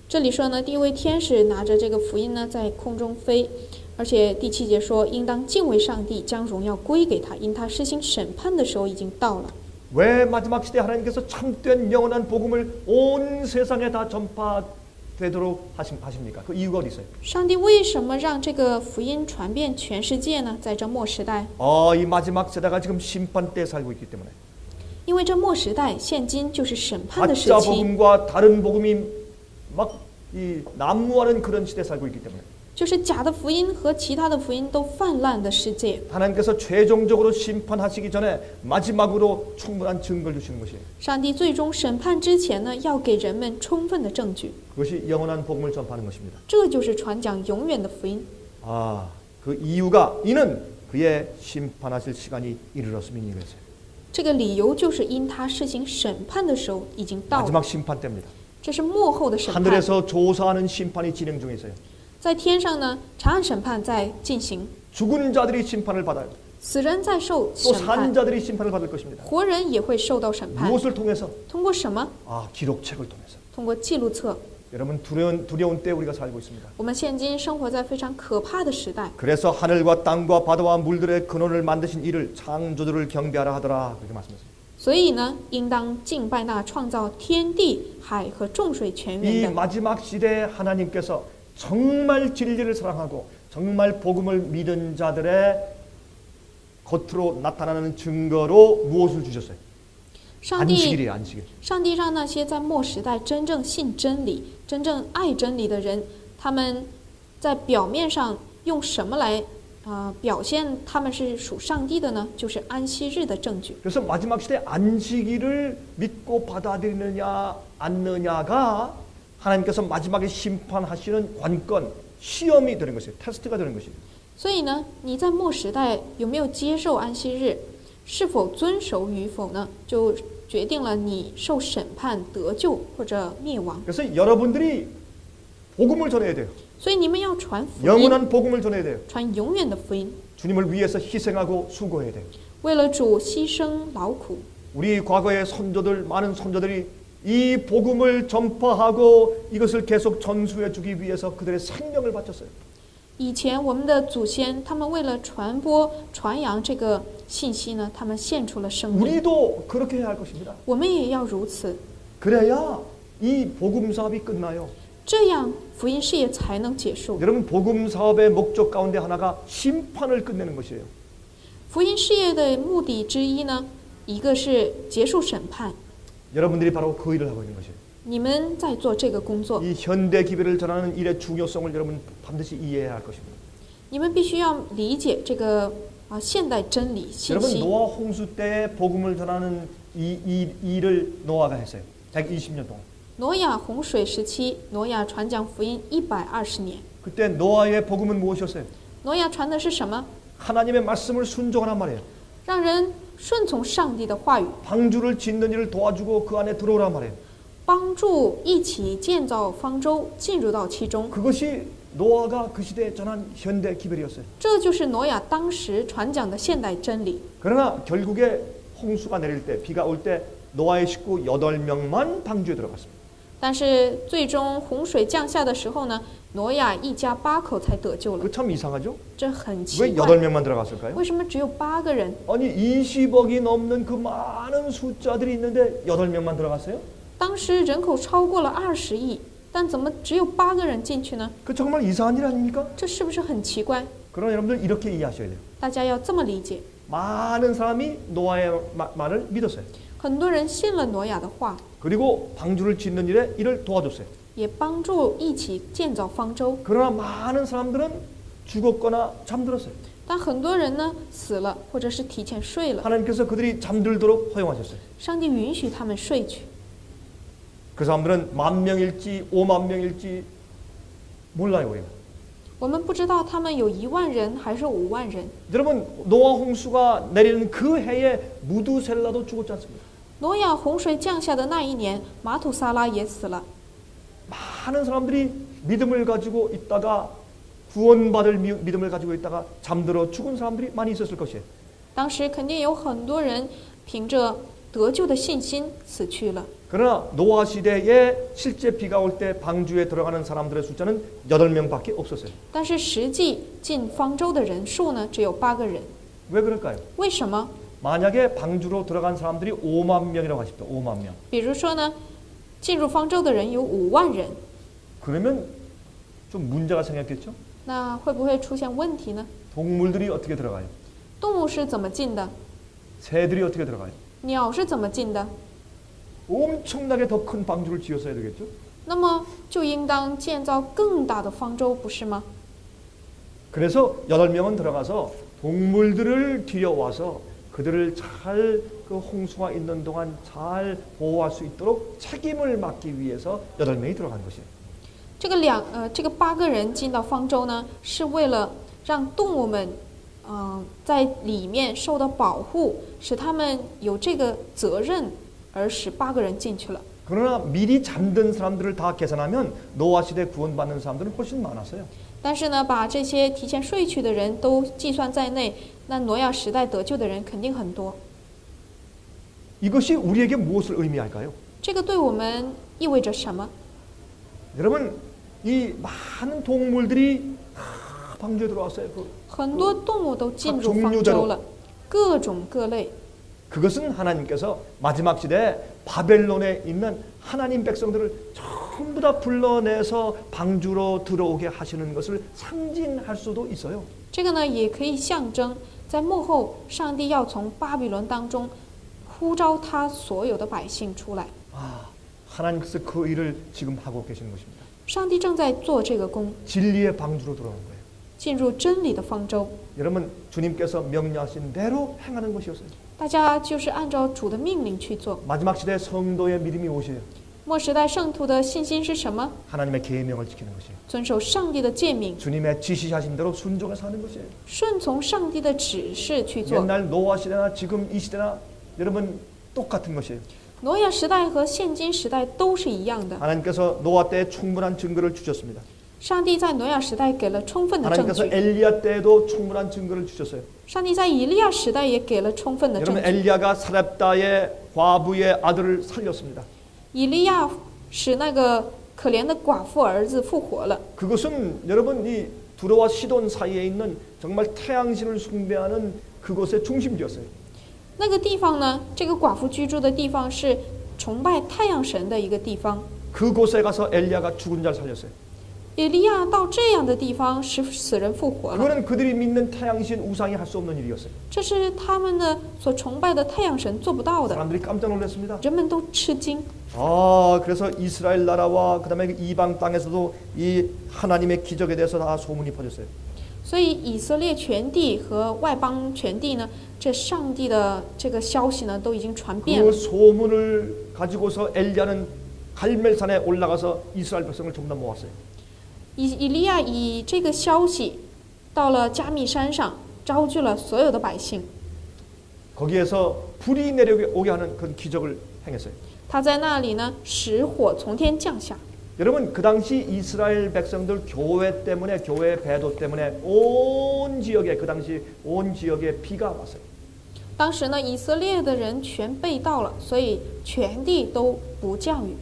这里说呢，第一位天使拿着这个福音呢，在空中飞，而且第7节说，应当敬畏上帝，将荣耀归给他，因他施行审判的时候已经到了。 왜 마지막 시대 하나님께서 참된 영원한 복음을 온 세상에 다 전파되도록 하십니까? 그 이유가 어디 있어요? 上帝为什么让这个福音传遍全世界呢？在这末时代， 이 마지막 세대가 지금 심판 때 살고 있기 때문에 因为这末时代现今就是审判的时 가짜 期， 복음과 다른 복음이 막 이 난무하는 그런 시대에 살고 있기 때문에 就是假的福音和其他的福音都泛滥的世界。 하나님께서 최종적으로 심판하시기 전에 마지막으로 충분한 증거를 주시는 것이에요. 上帝最终审判之前呢，要给人们充分的证据， 그것이 영원한 복음을 전파하는 것입니다. 这就是传讲永远的福音。 그 이유가 이는 그의 심판하실 시간이 이르렀음이니 그랬어요. 这个理由就是因他施行审判的时候已经到了， 마지막 심판 때입니다. 这是末后的审判。 하늘에서 조사하는 심판이 진행 중에 있어요. 在天上呢，查案审判在进行， 죽은 자들이 심판을 받아요. 死人在受 또 审 산 判， 자들이 심판을 받을 것입니다. 活人也会受到审判。 무엇을 통해서? 通过什么？ 기록책을 통해서. 通过记录册。 여러분 두려운 때 우리가 살고 있습니다. 我们现今生活在非常可怕的时代， 그래서 하늘과 땅과 바다와 물들의 근원을 만드신 이를 창조주를 경배하라 하더라 그렇게 말씀하셨습니다. 所以呢，应当敬拜那创造天地海和众水泉源 이 的。 마지막 시대에 하나님께서 정말 진리를 사랑하고 정말 복음을 믿은 자들의 겉으로 나타나는 증거로 무엇을 주셨어요? 上帝， 안식일이에요, 안식일. 上帝让那些在末时代真正信真理、真正爱真理的人，他们在表面上用什么来表现他们是属上帝的呢？就是安息日的证据。 그래서 마지막 시대 안식일을 믿고 받아들이느냐 않느냐가 하나님께서 마지막에 심판하시는 관건, 시험이 되는 것이에요. 테스트가 되는 것이에요. 所以呢，你在末时代有没有接受安息日，是否遵守与否呢？就决定了你受审判得救或者灭亡。 그래서 여러분들이 복음을 전해야 돼요. 所以你们要传福音， 영원한 복음을 전해야 돼요. 传永远的福音， 주님을 위해서 희생하고 수고해야 돼요. 为了主牺牲劳苦。 우리 과거의 선조들, 많은 선조들이 이 복음을 전파하고 이것을 계속 전수해 주기 위해서 그들의 생명을 바쳤어요. 以前我们的祖先，他们为了传播、传扬这个信息呢，他们献出了生命。 우리도 그렇게 해야 할 것입니다. 我们也要如此， 그래야 이 복음 사업이 끝나요. 这样福音事业才能结束。 여러분 복음 사업의 목적 가운데 하나가 심판을 끝내는 것이에요. 福音事业的目的之一呢，一个是结束审判， 여러분들이 바로 그 일을 하고 있는 것이에요. 你们在做这个工作， 이 현대 기별을 전하는 일의 중요성을 여러분 반드시 이해해야 할 것입니다. 你们必须要理解这个现代真理信 여러분 息。 노아 홍수 때 복음을 전하는 이 일을 노아가 했어요. 120년 동안. 挪亚洪水时期，挪亚传讲福音120年。 그때 노아의 복음은 무엇이었어요? 挪亚传的是什么？ 하나님의 말씀을 순종하란 말이에요. 让人顺从上帝的话语， 방주를 짓는 일을 도와주고 그 안에 들어오란 말이에요. 帮助一起建造方舟，进入到其中。 그것이 노아가 그 시대에 전한 현대 기별이었어요. 这就是挪亚当时传讲的现代真理。 그러나 결국에 홍수가 내릴 때, 비가 올 때 노아의 식구 8명만 방주에 들어갔습니다. 但是最终洪水降下的时候呢，挪亚一家8口才得救了， 그 참 이상하죠? 这很奇 왜 怪。 8명만 들어갔을까요? 为什么只有8个人？ 아니 20억이 넘는 그 많은 숫자들이 있는데 8명만 들어갔어요? 当时人口超过了20亿，但怎么只有8个人进去呢？ 그 정말 이상한 일 아닙니까? 这是不是很奇怪？ 그러나 여러분들 이렇게 이해하셔야 돼요. 大家要这么理解。 많은 사람이 노아의 말을 믿었어요. 很多人信了挪亚的话， 그리고 방주를 짓는 일에 이를 도와줬어요. 也帮助一起建造方舟。 그러나 많은 사람들은 죽었거나 잠들었어요. 但很多人呢死了，或者是提前睡了， 하나님께서 그들이 잠들도록 허용하셨어요. 上帝允许他们睡去。 그 사람들은 10,000명일지 50,000명일지 몰라요. 우리가. 我们不知道他们有1万人还是5万人。 여러분 노아 홍수가 내리는 그 해에 무두셀라도 죽었지 않습니까? 挪亚洪水降下的那一年，马土撒拉也死了。 많은 사람들이 믿음을 가지고 있다가 구원받을 믿음을 가지고 있다가 잠들어 죽은 사람들이 많이 있었을 것이에요. 当时肯定有很多人凭着得救的信心死去了。 그러나 노아 시대에 실제 비가 올 때 방주에 들어가는 사람들의 숫자는 8명밖에 없었어요. 但是实际进方舟的人数呢，只有8个人。 왜 그럴까요? 为什么？ 만약에 방주로 들어간 사람들이 5만 명이라고 하십시오. 5만 명. 比如说呢，进入方舟的人有5万人， 그러면 좀 문제가 생겼겠죠? 那会不会出现问题呢？ 동물들이 어떻게 들어가요? 动物是怎么进的？ 새들이 어떻게 들어가요? 鸟是怎么进的？ 엄청나게 더 큰 방주를 지었어야 되겠죠? 那么就应当建造更大的方舟，不是吗？ 그래서 8명은 들어가서 동물들을 들여와서 그들을 잘 그 홍수가 있는 동안 잘 보호할 수 있도록 책임을 맡기 위해서 8명이 들어간 것이에요. 这个8个人进到方舟呢，是为了让动物们，在里面受到保护，使他们有这个责任，而使8个人进去了。 그러나 미리 잠든 사람들을 다 계산하면 노아 시대 구원받는 사람들은 훨씬 많았어요. 但是呢，把这些提前睡去的人都计算在内，那挪亚时代得救的人肯定很多。 이것이 우리에게 무엇을 의미할까요? 这个对我们意味着什么？ 여러분 이 많은 동물들이 다 방주에 들어왔어요. 很多动物都进入方舟了，各种各类。 그것은 하나님께서 마지막 시대에 바벨론에 있는 하나님 백성들을 전부 다 불러내서 방주로 들어오게 하시는 것을 상징할 수도 있어요. 这个呢，也可以象征在幕后，上帝要从巴比伦当中呼召他所有的百姓出来。 아, 하나님께서 그 일을 지금 하고 계시는 것입니다. 上帝正在做这个工， 진리의 방주로 들어오는 거예요. 进入真理的方舟。 여러분 주님께서 명령하신 대로 행하는 것이었어요. 大家就是按照主的命令去做。 마지막 시대 성도의 믿음이 무엇이에요? 末时代圣徒的信心是什么？ 하나님의 계명을 지키는 것이에요. 遵守上帝的诫命， 주님의 지시하신 대로 순종해서 하는 것이에요. 顺从上帝的指示去做。 옛날 노아 시대나 지금 이 시대나 여러분 똑같은 것이에요. 挪亚时代和现今时代都是一样的。 하나님께서 노아 때에 충분한 증거를 주셨습니다. 上帝在挪亚时代给了充分的证 하나님께서 据， 엘리야 때에도 충분한 증거를 주셨어요. 上帝在以利亚时代也给了充分的证 여러분 据。 엘리야가 사렙다의 과부의 아들을 살렸습니다. 以利亚使那个可怜的寡妇儿子复活了。 그것은 여러분 이 두로와 시돈 사이에 있는 정말 태양신을 숭배하는 그곳의 중심지였어요. 那个地方呢，这个寡妇居住的地方是崇拜太阳神的一个地方。 그곳에 가서 엘리야가 죽은 자를 살렸어요. 以利亚到这样的地方使死人复活了， 그거는 그들이 믿는 태양신 우상이 할 수 없는 일이었어요. 这是他们的所崇拜的太阳神做不到的， 사람들이 깜짝 놀랐습니다. 人们都吃惊。 그래서 이스라엘 나라와 그다음에 이방 땅에서도 이 하나님의 기적에 대해서 다 소문이 퍼졌어요. 所以以色列全地和外邦全地呢，这上帝的这个消息呢，都已经传遍 그 了。 소문을 가지고서 엘리야는 갈멜산에 올라가서 이스라엘 백성을 전부 다 모았어요. 以利亚以这个消息到了加密山上，招聚了所有的百姓。 거기에서 불이 내려오게 하는 그런 기적을 행했어요. 他在那里呢，使火从天降下。 여러분 그 당시 이스라엘 백성들 교회 때문에 교회 배도 때문에 온 지역에 그 당시 온 지역에 비가 왔어요. 当时呢，以色列的人全被盗了，所以全地都不降雨。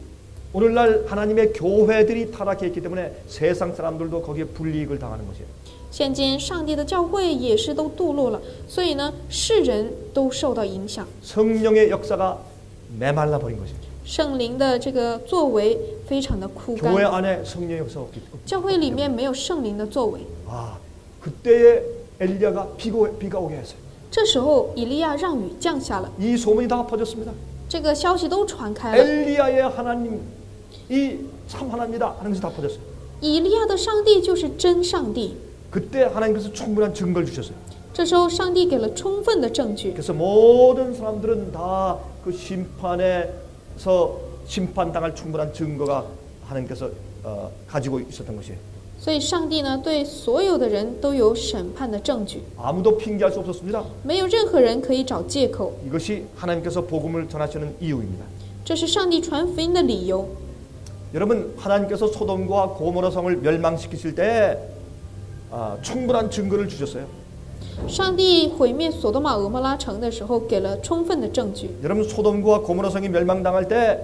오늘날 하나님의 교회들이 타락해 있기 때문에 세상 사람들도 거기에 불이익을 당하는 것이에요. 现今上帝的教会也是都堕落了，所以呢，世人都受到影响。 성령의 역사가 메말라 버린 것이에요. 圣灵的这个作为非常的枯 교회 干， 안에 성령의 역사가 없기 教会里面没有圣灵的作为。 그때에 엘리야가 비가 오게 했어요. 这时候，以利亚让雨降下了， 이 소문이 다 퍼졌습니다. 这个消息都传开了。 엘리야의 하나님이 참 하나님이다 하는 것이 다 퍼졌어요. 以利亚的上帝就是真上帝。 그때 하나님께서 충분한 증거를 주셨어요. 这时候，上帝给了充分的证据， 그래서 모든 사람들은 다 그 심판에서 심판당할 충분한 증거가 하나님께서 가지고 있었던 것이에요. 所以上帝呢，对所有的人都有审判的证据， 아무도 핑계할 수 없었습니다. 没有任何人可以找借口。 이것이 하나님께서 복음을 전하시는 이유입니다. 这是上帝传福音的理由。 여러분 하나님께서 소돔과 고모라 성을 멸망시키실 때 충분한 증거를 주셨어요. 上帝毁灭索多玛俄摩拉城的时候，给了充分的证据。 여러분 소돔과 고모라 성이 멸망당할 때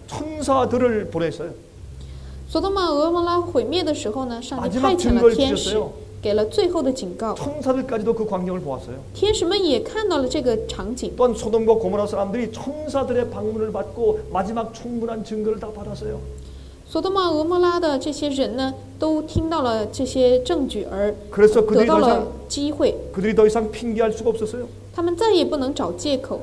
천사들을 보냈어요. 索多玛俄摩拉毁灭的时候呢，上帝 마지막 派遣了 증거를 天使， 주셨어요. 给了最后的警告。 천사들까지도 그 광경을 보았어요. 天使们也看到了这个场景。 또한 소돔과 고모라 사람들이 천사들의 방문을 받고 마지막 충분한 증거를 다 받았어요. 索多玛俄摩拉的这些人呢，都听到了这些证据，而 그래서 得 그들이 到 더 了 이상 机会， 그들이 더 이상 핑계할 수가 없었어요. 他们再也不能找借口。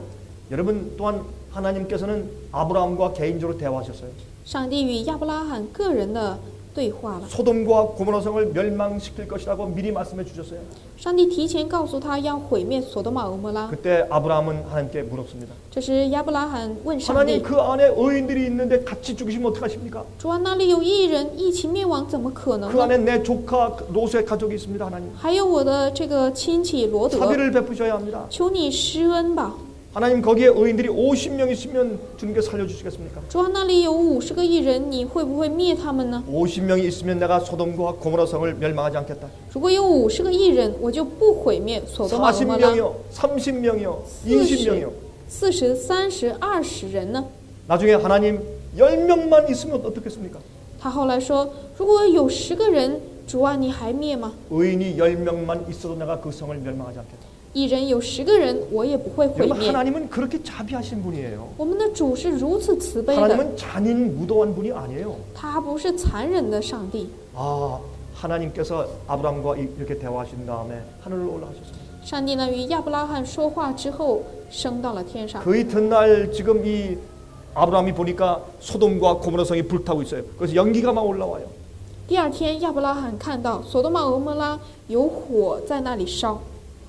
여러분 또한 하나님께서는 아브라함과 개인적으로 대화하셨어요. 上帝与亚伯拉罕个人的对话了。 소돔과 고모라 성을 멸망시킬 것이라고 미리 말씀해 주셨어요. 上帝提前告诉他要毁灭索多玛俄摩拉。 그때 아브라함은 하나님께 물었습니다. 这时亚伯拉罕问上 하나님 帝 그 안에 의인들이 있는데 같이 죽이시면 어떡하십니까? ：“主啊，那里有义人一起灭亡，怎么可能 그 呢？ 안에 내 조카 롯의 가족이 있습니다. 하나님 还有我的这个亲戚罗德， 자비를 베푸셔야 합니다. 求你施恩吧。 하나님 거기에 의인들이 50명 있으면 주님께 살려주시겠습니까? 主啊，那里有50个义人，你会不会灭他们呢？ 50명이 있으면 내가 소돔과 고모라 성을 멸망하지 않겠다. 如果有50个义人，我就不毁灭索多玛俄摩拉。 40명이요, 30명이요, 20명이요. 40、30、20人呢？ 나중에 하나님 10명만 있으면 어떻겠습니까? 他后来说，如果有10个人，主啊，你还灭吗？ 의인이 10명만 있어도 내가 그 성을 멸망하지 않겠다. 义人有10个人，我也不会毁 여러분 灭。 하나님은 그렇게 자비하신 분이에요. 我们的主是如此慈悲的， 하나님은 잔인 무도한 분이 아니에요. 他不是残忍的上帝。 하나님께서 아브라함과 이렇게 대화하신 다음에 하늘로 올라가셨습니다. 上帝呢与亚伯拉罕说话之后，升到了天上。 그 이튿날 지금 이 아브라함이 보니까 소돔과 고모라 성이 불타고 있어요. 그래서 연기가 막 올라와요. 第二天，亚伯拉罕看到索多玛俄摩拉有火在那里烧，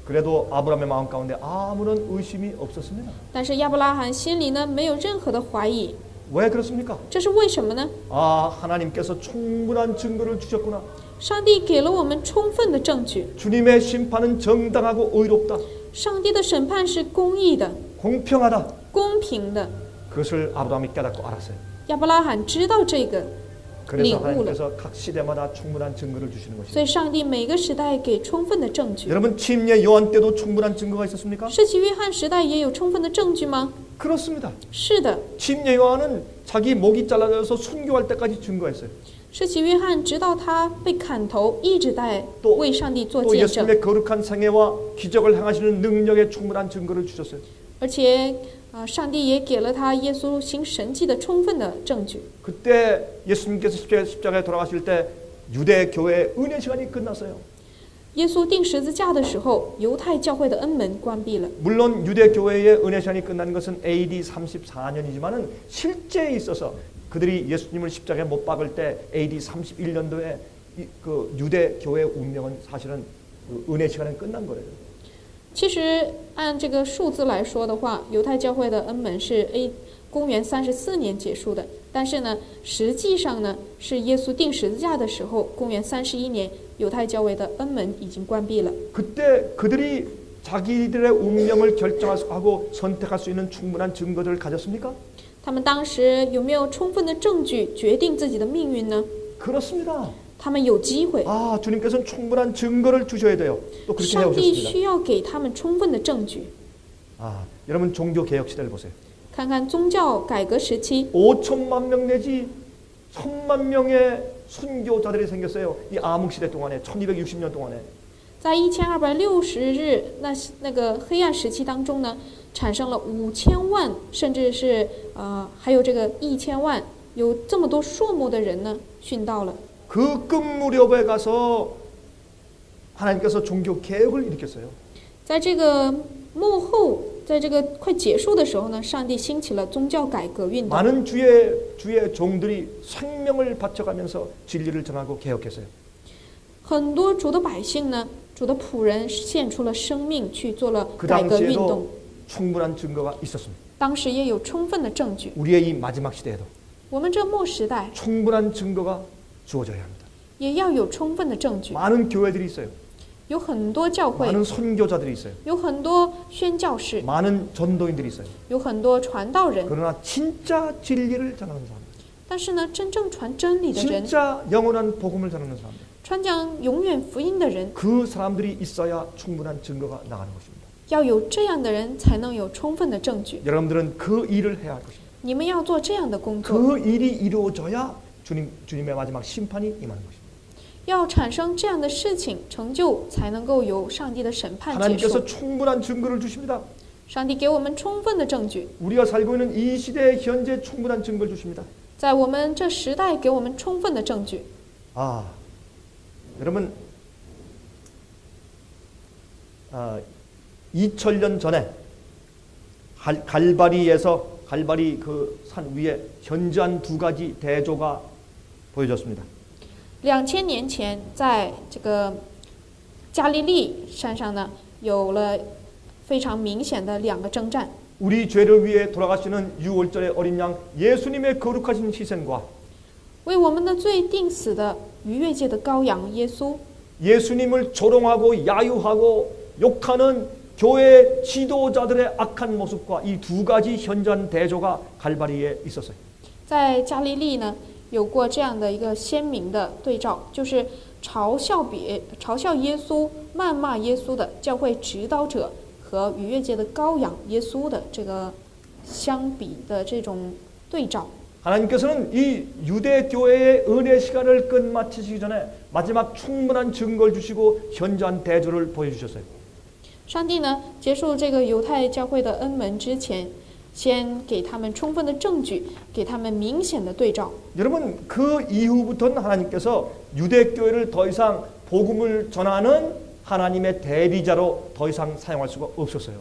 그래도 아브라함의 마음 가운데 아무런 의심이 없었습니다. 但是亚伯拉罕心里呢没有任何的怀疑， 왜 그렇습니까? 这是为什么呢？ 하나님께서 충분한 증거를 주셨구나. 上帝给了我们充分的证据， 주님의 심판은 정당하고 의롭다. 上帝的审判是公义的、 공평하다. 公平的。 그것을 아브라함이 깨닫고 알았어요. 亚伯拉罕知道这个， 그래서 领悟了。 하나님께서 각 시대마다 충분한 증거를 주시는 所 것이죠. 以上帝每个时代给充分的证据。 여러분 침례 요한 때도 충분한 증거가 있었습니까? 世袭约翰时代也有充分的证据吗？ 그렇습니다. 是的， 침례 요한은 자기 목이 잘라져서 순교할 때까지 증거했어요. 世袭约翰直到他被砍头，一直在 또 为上帝做 또 见证， 예수님의 거룩한 생애와 기적을 행하시는 능력에 충분한 증거를 주셨어요. 而且上帝也给了他耶稣行神迹的充分的证据。 그때 예수님께서 십자가에 돌아가실 때 유대 교회의 은혜 시간이 끝났어요. 耶稣钉十字架的时候，犹太教会的恩门关闭了。 물론 유대 교회의 은혜 시간이 끝난 것은 AD 34년이지만은 실제에 있어서 그들이 예수님을 십자가에 못 박을 때 AD 31년도에 그 유대 교회의 운명은 사실은 그 은혜 시간은 끝난 거예요. 其实按这个数字来说的话，犹太教会的恩门是公元34年结束的，但是呢，实际上呢，是耶稣钉十字架的时候，公元31年，犹太教会的恩门已经关闭了。 그때 그들이 자기들의 운명을 결정하고 선택할 수 있는 충분한 증거들을 가졌습니까? 他们当时有没有充分的证据决定自己的命运呢？ 그렇습니다. 他们有机会。 아, 주님께서는 충분한 증거를 주셔야 돼요. 또 그렇게 上帝 해오셨습니다. 需要给他们充分的证据。 아, 여러분 종교 개혁 시대를 보세요. 看看宗教改革时期， 5천만 명 내지 1,000만 명의 순교자들이 생겼어요. 이 암흑 시대 동안에 1260년 동안에. 在1260日那个黑暗时期当中呢，产生了5000万，甚至是还有这个1000万，有这么多数目的人呢殉道了。 그 끝무렵에 가서 하나님께서 종교 개혁을 일으켰어요. 在这个幕后，在这个快结束的时候呢，上帝兴起了宗教改革运动。 많은 주의 종들이 생명을 바쳐가면서 진리를 전하고 개혁했어요. 很多主的百姓呢，主的仆人献出了生命去做了 그 改革运动。 당시에도 충분한 증거가 있었습니다. 当时也有充分的证据。 우리의 이 마지막 시대에도 我们这末时代 충분한 증거가 주어져야 합니다. 也要有充分的证据。 많은 교회들이 있어요. 有很多教会， 많은 선교자들이 있어요. 有很多宣教士， 많은 전도인들이 있어요. 有很多传道人。 그러나 진짜 진리를 전하는 사람, 但是呢，真正传真理的人， 진짜 영원한 복음을 전하는 사람들, 传讲永远福音的人， 그 사람들이 있어야 충분한 증거가 나가는 것입니다. 要有这样的人，才能有充分的证据。 여러분들은 그 일을 해야 할 것입니다. 你们要做这样的工作， 그 일이 이루어져야 주님의 마지막 심판이 임하는 것입니다. 要产生这样的事情成就，才能够有上帝的审判结 하나님께서 束。 충분한 증거를 주십니다. 上帝给我们充分的证据， 우리가 살고 있는 이 시대에 현재 충분한 증거를 주십니다. 在我们这时代给我们充分的证据。 아, 여러분, 2000년 전에 갈바리 그 산 위에 현저한 두 가지 대조가 보여졌습니다. 2000年前，在这个加利利山上呢，有了非常明显的两个征战。 우리 죄를 위해 돌아가시는 유월절의 어린 양 예수님의 거룩하신 희생과 为我们的罪定死的逾越节的羔羊耶稣， 예수님을 조롱하고 야유하고 욕하는 교회 지도자들의 악한 모습과 이 두 가지 현저한 대조가 갈바리에 있었어요. 在加利利呢，有过这样的一个鲜明的对照，就是嘲笑耶稣、谩骂耶稣的教会指导者和逾越节的羔羊耶稣的这个相比的这种对照。 하나님께서는 이 유대 교회의 은혜 시간을 끝마치시기 전에 마지막 충분한 증거를 주시고 현저한 대조를 보여주셨어요. 上帝呢，结束这个犹太教会的恩门之前，先给他们充分的证据，给他们明显的对照。 여러분 그 이후부터는 하나님께서 유대 교회를 더 이상 복음을 전하는 하나님의 대리자로 더 이상 사용할 수가 없었어요.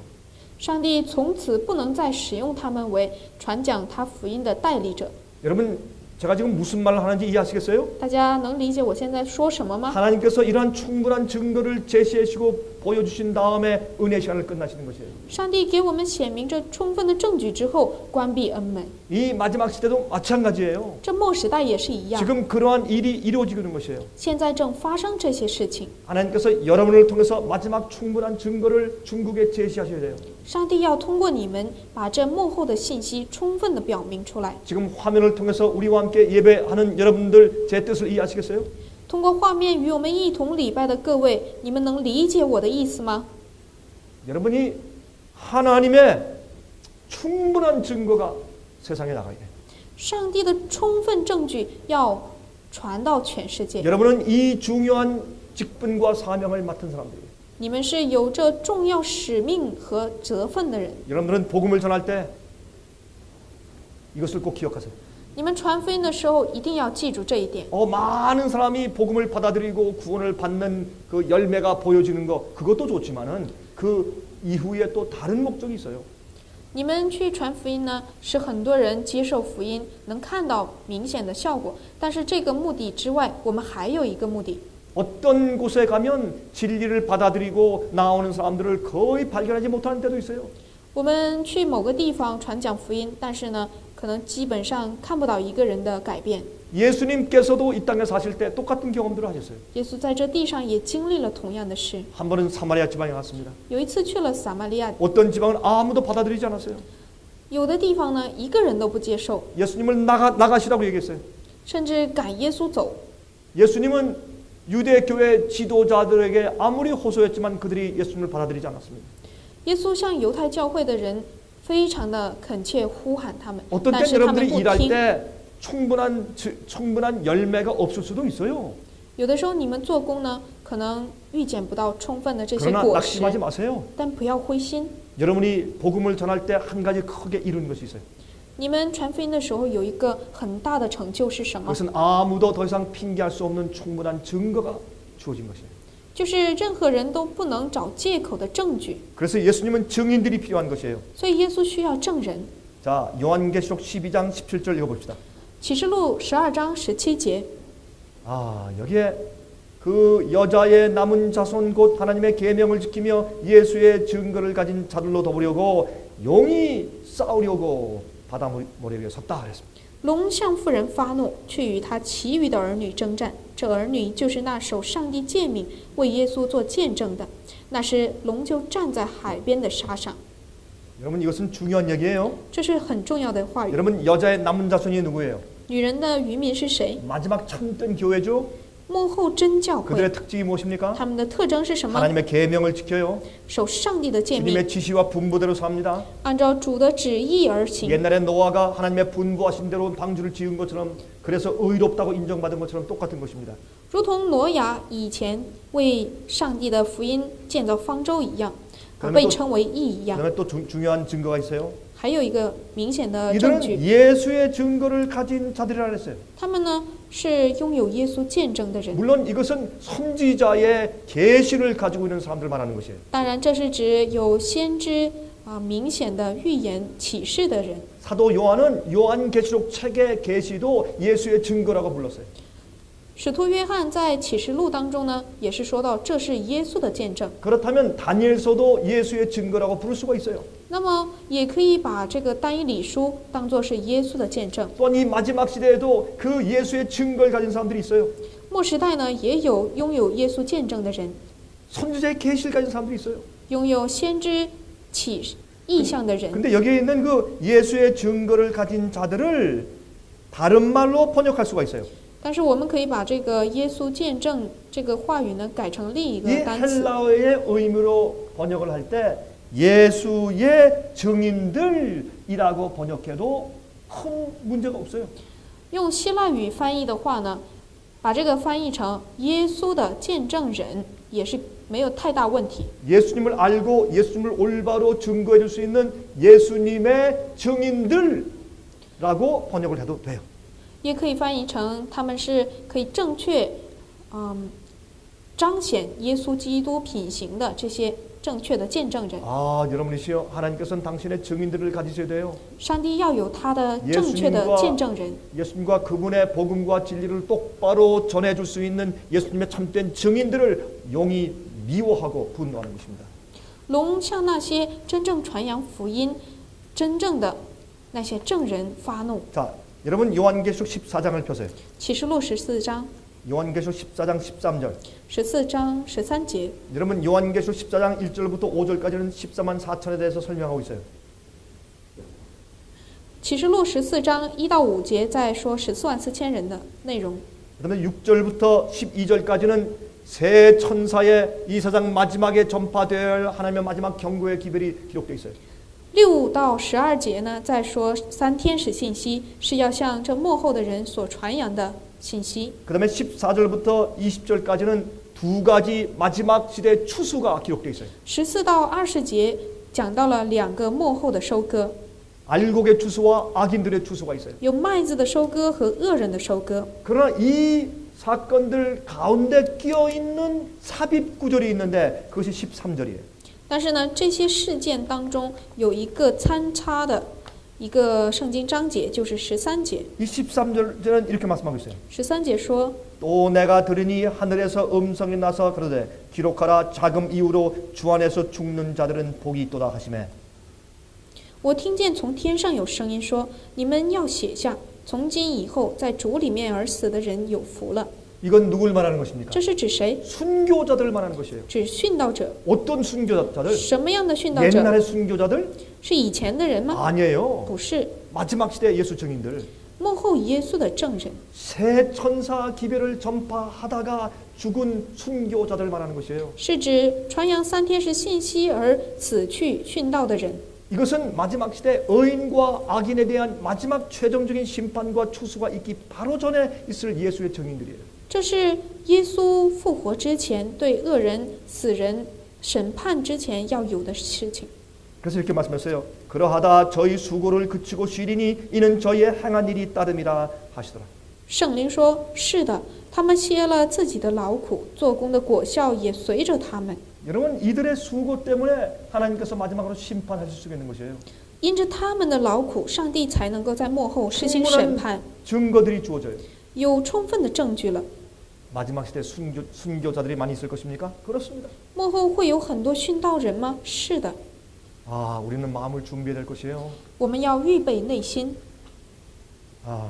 上帝从此不能再使用他们为传讲他福音的代理者。 여러분 제가 지금 무슨 말을 하는지 이해하시겠어요? 大家能理解我现在说什么吗？ 하나님께서 이러한 충분한 증거를 제시하시고 보여주신 다음에 은혜 시간을 끝나시는 것이에요. 上帝给我们显明这充分的证据之后，关闭恩门。 이 마지막 시대도 마찬가지예요. 这末时代也是一样， 지금 그러한 일이 이루어지고 있는 것이에요. 现在正发生这些事情。 하나님께서 여러분을 통해서 마지막 충분한 증거를 중국에 제시하셔야 돼요. 上帝要通过你们，把这幕后的信息充分的表明出来。 지금 화면을 통해서 우리와 함께 예배하는 여러분들 제 뜻을 이해하시겠어요? 通过画面与我们一同礼拜的各位，你们能理解我的意思吗？ 여러분이 하나님의 충분한 증거가 세상에 나가야 돼요. 上帝的充分证据要传到全世界。 여러분은 이 중요한 직분과 사명을 맡은 사람들이에요. 你们是有着重要使命和责分的人。 여러분들은 복음을 전할 때 이것을 꼭 기억하세요. 你们传福音的时候一定要记住这一点。 많은 사람이 복음을 받아들이고 구원을 받는 그 열매가 보여지는 거 그것도 좋지만은 그 이후에 또 다른 목적이 있어요. 你们去传福音呢，是很多人接受福音，能看到明显的效果。但是这个目的之外，我们还有一个目的。 어떤 곳에 가면 진리를 받아들이고 나오는 사람들을 거의 발견하지 못하는 데도 있어요. 我们去某个地方传讲福音，但是呢，可能基本上看不到一个人的改变。 예수님께서도 이 땅에 사실 때 똑같은 경험들을 하셨어요. 耶稣在这地上也经历了同样的事。 한 번은 사마리아 지방에 갔습니다. 有一次去了撒玛利亚， 어떤 지방은 아무도 받아들이지 않았어요. 有的地方呢，一个人都不接受， 예수님을 나가시라고 얘기했어요. 甚至赶耶稣走。 예수님은 유대 교회 지도자들에게 아무리 호소했지만 그들이 예수님을 받아들이지 않았습니다. 耶稣向犹太教会的人非常的恳切呼喊他们， 어떤 但 땐 是他们 여러분들이 不 일할 听。 때 충분한 열매가 없을 수도 있어요. 有的时候你们做工呢，可能预见不到充分的这些 그러나 果实， 낙심하지 마세요. 但不要灰心。 여러분이 복음을 전할 때 한 가지 크게 이루는 것이 있어요. 你们传福音的时候有一个很大的成就是什么？ 그것은 아무도 더 이상 핑계할 수 없는 충분한 증거가 주어진 것이에요. 就是任何人都不能找借口的证据。 그래서 예수님은 증인들이 필요한 것이에요. 所以耶稣需要证人。 자, 요한계시록 12장 17절 읽어봅시다. 启示录12章17节， 여기에 그 여자의 남은 자손 곧 하나님의 계명을 지키며 예수의 증거를 가진 자들로 더불려고 용이 싸우려고 바다 모래 위에 섰다 그랬습니다. 龙向妇人发怒，去与他其余的儿女征战。这儿女就是那守上帝诫命、为耶稣做见证的。那时龙就站在海边的沙上。 여러분 이것은 중요한 얘기예요. 这是很重要的话语。 여러분 여자의 남은 자손이 누구예요? 女人的渔民是谁？ 마지막 참된 교회죠. 幕后真教会， 그들의 특징이 무엇입니까? 他们的特征是什么？ 하나님의 계명을 지켜요. 守上帝的诫命， 주님의 지시와 분부대로 삽니다. 按照主的旨意而行。 옛날에 노아가 하나님의 분부하신 대로 방주를 지은 것처럼 그래서 의롭다고 인정받은 것처럼 똑같은 것입니다. 如同挪亚以前为上帝的福音建造方舟一样，被称为义一样。 그다음에 또 중요한 증거가 있어요. 还有一个明显的证 이들은 据， 예수의 증거를 가진 자들이라 그랬어요. 他们呢是拥有耶稣见证的人。 물론 이것은 선지자의 계시를 가지고 있는 사람들 말하는 것이에요. 当然，这是指有先知明显的预言启示的人。 사도 요한은 요한계시록 책의 계시도 예수의 증거라고 불렀어요. 使徒约翰在启示录当中呢，也是说到这是耶稣的见证。 그렇다면 다니엘서도 예수의 증거라고 부를 수가 있어요. 那么也可以把这个但以理书当作是耶稣的见证。 또한 이 마지막 시대에도 그 예수의 증거를 가진 사람들이 있어요. 末时代呢，也有拥有耶稣见证的人， 선지자의 계시를 가진 사람들이 있어요. 拥有先知启意象的人。 근데 여기에 있는 그 예수의 증거를 가진 자들을 다른 말로 번역할 수가 있어요. 但是我们可以把这个耶稣见证这个话语呢改成另一 이 个单词。 헬라어의 의미로 번역을 할 때 예수의 증인들이라고 번역해도 큰 문제가 없어요. 用希腊语翻译的话呢，把这个翻译成耶稣的见证人，也是没有太大问题。 예수님을 알고 예수님을 올바로 증거해 줄 수 있는 예수님의 증인들라고 번역을 해도 돼요. 也可以翻译成他们是可以正确，彰显耶稣基督品行的这些正确的见证人。 여러분이시여 하나님께서는 당신의 증인들을 가지셔야 돼요. 上帝要有他的正确的见证人。 예수님과 그분의 복음과 진리를 똑바로 전해줄 수 있는 예수님의 참된 증인들을 용이 미워하고 분노하는 것입니다. 龙向那些真正传扬福音、真正的那些证人发怒。 자, 여러분 요한계시록 14장을 펴세요. 启示录14章 요한계시록 14장 13절. 14章13节。 여러분 요한계시록 14장 1절부터 5절까지는 14만 4천에 대해서 설명하고 있어요. 启示录14章1到5节在说144000人的内容。 그다음에 6절부터 12절까지는 새 천사의 이 세상 마지막에 전파되어야 할 하나님의 마지막 경고의 기별이 기록되어 있어요. 6到12节呢，在说三天使信息是要向这幕后的人所传扬的信息。 그다음에 14절부터 20절까지는 두 가지 마지막 시대 추수가 기록되어 있어요. 14到20节讲到了2个幕后的收割。 알곡의 추수와 악인들의 추수가 있어요. 有麦子的收割和恶人的收割。 그러나 이 사건들 가운데 끼어 있는 삽입 구절이 있는데 그것이 13절이에요. 但是呢，这些事件当中有一个参差的一个圣经章节，就是13节。 이 13절은 이렇게 말씀하고 있어요. 13节说， 또 내가 들으니 하늘에서 음성이 나서 그러되 기록하라 자금 이후로 주 안에서 죽는 자들은 복이 있도다 하시매. 我听见从天上有声音说：“你们要写下，从今以后在主里面而死的人有福了。” 이건 누굴 말하는 것입니까? 这是指谁？ 순교자들을 말하는 것이에요. 指殉道者。 어떤 순교자들? 什么样的殉道者？ 옛날의 순교자들? 是以前的人吗？ 아니에요. 不是， 마지막 시대 예수 증인들. 幕后耶稣的证人。 새 천사 기별을 전파하다가 죽은 순교자들 말하는 것이에요. 是指传扬三天使信息而死去殉道的人。 이것은 마지막 시대 의인과 악인에 대한 마지막 최종적인 심판과 추수가 있기 바로 전에 있을 예수의 증인들이에요. 这是耶稣复活之前对恶人、死人审判之前要有的事情。 그래서 이렇게 말씀했어요. 그러하다 저희 수고를 그치고 쉬리니 이는 저희의 행한 일이 따름이라 하시더라. 圣灵说：“是的，他们歇了自己的劳苦，做工的果效也随着他们。 여러분 이들의 수고 때문에 하나님께서 마지막으로 심판하실 수 있는 것이에요. 因着他们的劳苦，上帝才能够在幕后实行审判。 증거들이 주어져요. 有充分的证据了。 마지막 시대 순교자들이 많이 있을 것입니까? 그렇습니다. 幕后会有很多殉道人吗？是的， 아, 우리는 마음을 준비해야 될 것이에요. 我们要预备内心。 아,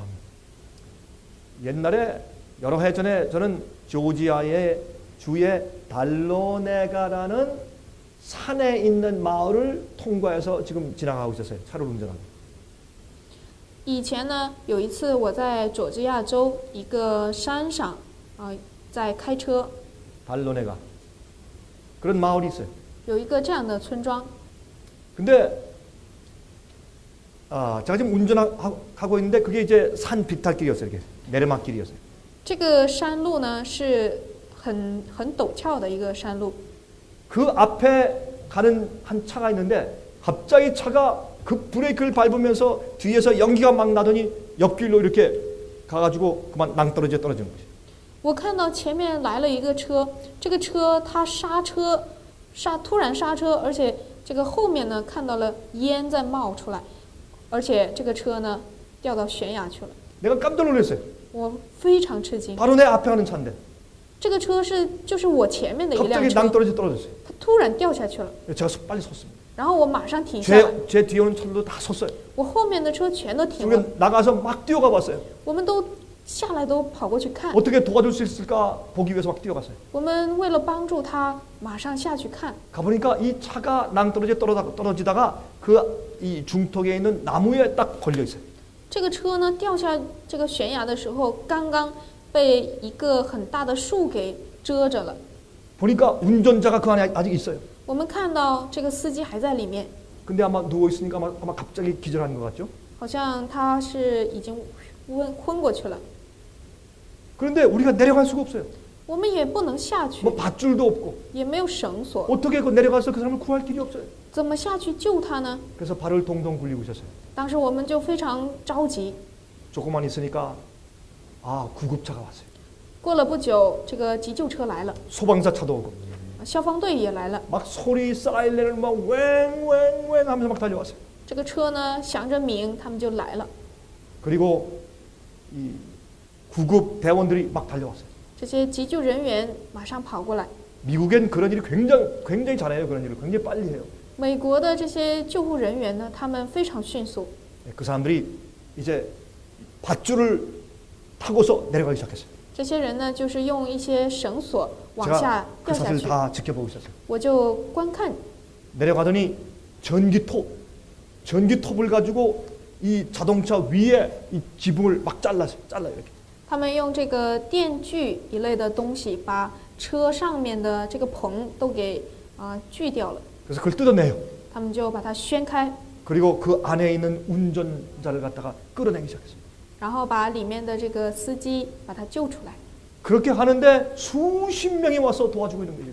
옛날에 여러 해 전에 저는 조지아의 주의 달로네가라는 산에 있는 마을을 통과해서 지금 지나가고 있었어요. 차를 운전하고. 以前呢，有一次我在佐治亚州一个山上，在开车， 달로네가. 그런 마을이 있어요. 有一个这样的村庄。 근데 제가 지금 운전하고 있는데 그게 이제 산 비탈길이었어요. 이렇게 내리막길이었어요. 这个山路呢是很陡峭的一个山路。 그 앞에 가는 한 차가 있는데 갑자기 차가 급 브레이크를 밟으면서 뒤에서 연기가 막 나더니 옆길로 이렇게 가가지고 그만 낭떠러지에 떨어지는 거죠. 我看到前面来了一个车，这个车它突然刹车，而且这个后面呢看到了烟在冒出来，而且这个车呢掉到悬崖去了。 내가 깜짝 놀랐어요. 我非常吃惊， 바로 내 앞에 가는 차인데 这个车就是我前面的一辆 갑자기 车， 낭떠러지에 떨어졌어요. 它突然掉下去了， 제가 빨리 섰습니다. 然后我马上停下来， 제 뒤에 오는 차들도 다 섰어요. 我后面的车全都停了， 저기 나가서 막 뛰어가 봤어요. 我们都下来都跑过去看， 어떻게 도와줄 수 있을까 보기 위해서 막 뛰어갔어요. 我们为了帮助他，马上下去看， 가보니까 이 차가 낭떠러지에 떨어지다가 그 이 중턱에 있는 나무에 딱 걸려 있어요. 这个车呢掉下这个悬崖的时候，刚刚被一个很大的树给遮着了。 보니까 운전자가 그 안에 아직 있어요. 我们看到这个司机还在里面， 근데 아마 누워 있으니까 아마 갑자기 기절한 것 같죠. 好像他是已经昏过去了。 그런데 우리가 내려갈 수가 없어요. 我们也不能下去， 뭐 밧줄도 없고 也没有绳索， 어떻게 그 내려가서 그 사람을 구할 길이 없어요. 怎么下去救他呢？ 그래서 발을 동동 굴리고 있었어요. 当时我们就非常着急。 조금만 있으니까 구급차가 왔어요. 过了不久，这个急救车来了， 소방사 차도 오고 消防队也来了。 막 소리 사이렌을 막 웽웽웽 하면서 막 달려왔어요. 这个车呢响着鸣，他们就来了。 그리고 이 구급 대원들이 막 달려왔어요. 这些急救人员马上跑过来。 미국엔 그런 일이 굉장히 잘해요. 그런 일을 굉장히 빨리 해요. 美国的这些救护人员呢，他们非常迅速。 그 사람들이 이제 밧줄을 타고서 내려가기 시작했어요. 这些人呢，就是用一些绳索往 제가 下 그 掉下 사실을 去。 다 지켜보고 있었어요. 我就观看， 내려가더니 전기톱을 가지고 이 자동차 위에 이 지붕을 막 잘라요. 이렇게. 他们用这个电锯一类的东西，把车上面的这个棚都给锯掉了。 그래서 그걸 뜯어내요. 他们就把它掀开， 그리고 그 안에 있는 운전자를 갖다가 끌어내기 시작했어요. 然后把里面的这个司机把他救出来。 그렇게 하는데 수십 명이 와서 도와주고 있는 거예요.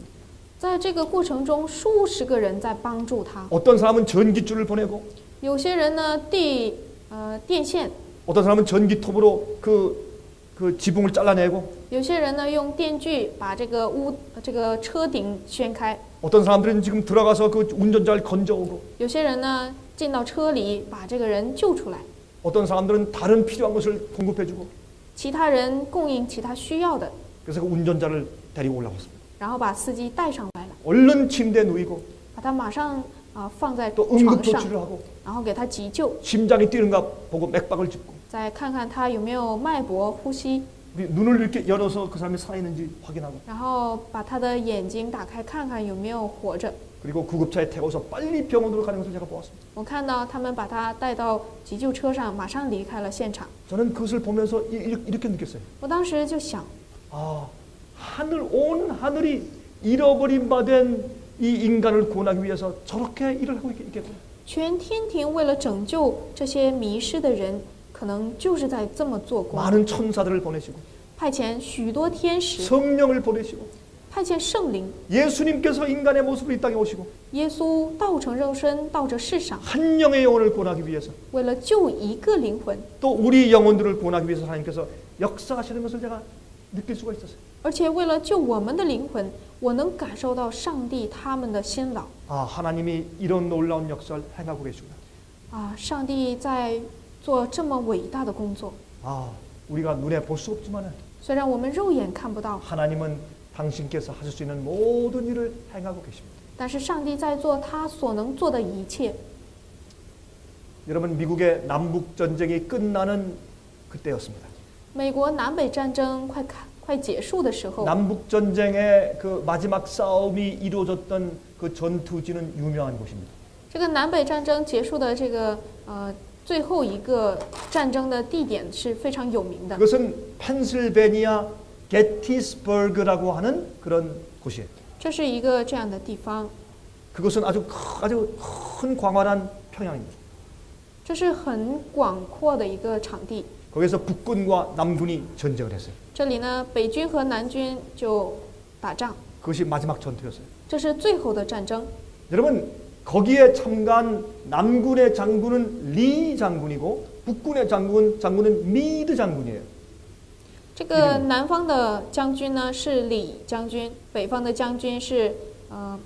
在这个过程中，数十个人在帮助他。 어떤 사람은 전기줄을 보내고 有些人呢电线， 어떤 사람은 전기톱으로 그 지붕을 잘라내고 有些人呢用电锯把这个车顶掀开， 어떤 사람들은 지금 들어가서 그 운전자를 건져오고 有些人呢进到车里把这个人救出来， 어떤 사람들은 다른 필요한 것을 공급해주고 其他人供应其他需要的， 그래서 그 운전자를 데리고 올라왔습니다. 然后把司机带上来了， 얼른 침대에 누이고 把他马上放在 또 床 응급 上， 조치를 하고 然后给他急救， 심장이 뛰는가 보고 맥박을 짚고 再看看他有没有脉搏、呼吸， 우리 눈을 이렇게 열어서 그 사람이 살아있는지 확인하고 然后把他的眼睛打开，看看有没有活着。 그리고 구급차에 태워서 빨리 병원으로 가는 것을 제가 보았습니다. 我看到他们把他带到急救车上，马上离开了现场。 저는 그것을 보면서 이렇게 느꼈어요. 我当时就想， 아, 온 하늘이 잃어버린 바 된 이 인간을 구원하기 위해서 저렇게 일을 하고 있겠구나. 全天庭为了拯救这些迷失的人，可能就是在这么做工， 많은 천사들을 보내시고 派遣许多天使， 성령을 보내시고 派遣圣灵， 예수님께서 인간의 모습으로 이 땅에 오시고 耶稣道成肉身到这世上， 한 영의 영혼을 구원하기 위해서 为了救一个灵魂， 또 우리 영혼들을 구원하기 위해서 하나님께서 역사하시는 것을 제가 느낄 수가 있었어요. 而且为了救我们的灵魂，我能感受到上帝他们的辛劳。 아, 하나님이 이런 놀라운 역사를 행하고 계시구나. 上帝在做这么伟大的工作， 아, 우리가 눈에 볼 수 없지만은 虽然我们肉眼看不到， 하나님은 당신께서 하실 수 있는 모든 일을 행하고 계십니다. 但是上帝在做他所能做的一切。 여러분, 미국의 남북 전쟁이 끝나는 그때였습니다. 美国南北战争快结束的时候， 남북 전쟁의 그 마지막 싸움이 이루어졌던 그 전투지는 유명한 곳입니다. 这个南北战争结束的这个最后一个战争的地点是非常有名的， 그것은 펜실베니아 게티스버그라고 하는 그런 곳이에요. 这是一个这样的地方， 그것은 아주 큰 광활한 평양입니다. 这是很广阔的一个场地。 거기서 북군과 남군이 전쟁을 했어요. 这里呢，北军和南军就打仗， 그것이 마지막 전투였어요. 这是最后的战争。 여러분, 거기에 참가한 남군의 장군은 리 장군이고 북군의 장군은 미드 장군이에요. 这个南方的将军呢是李将军，北方的将军是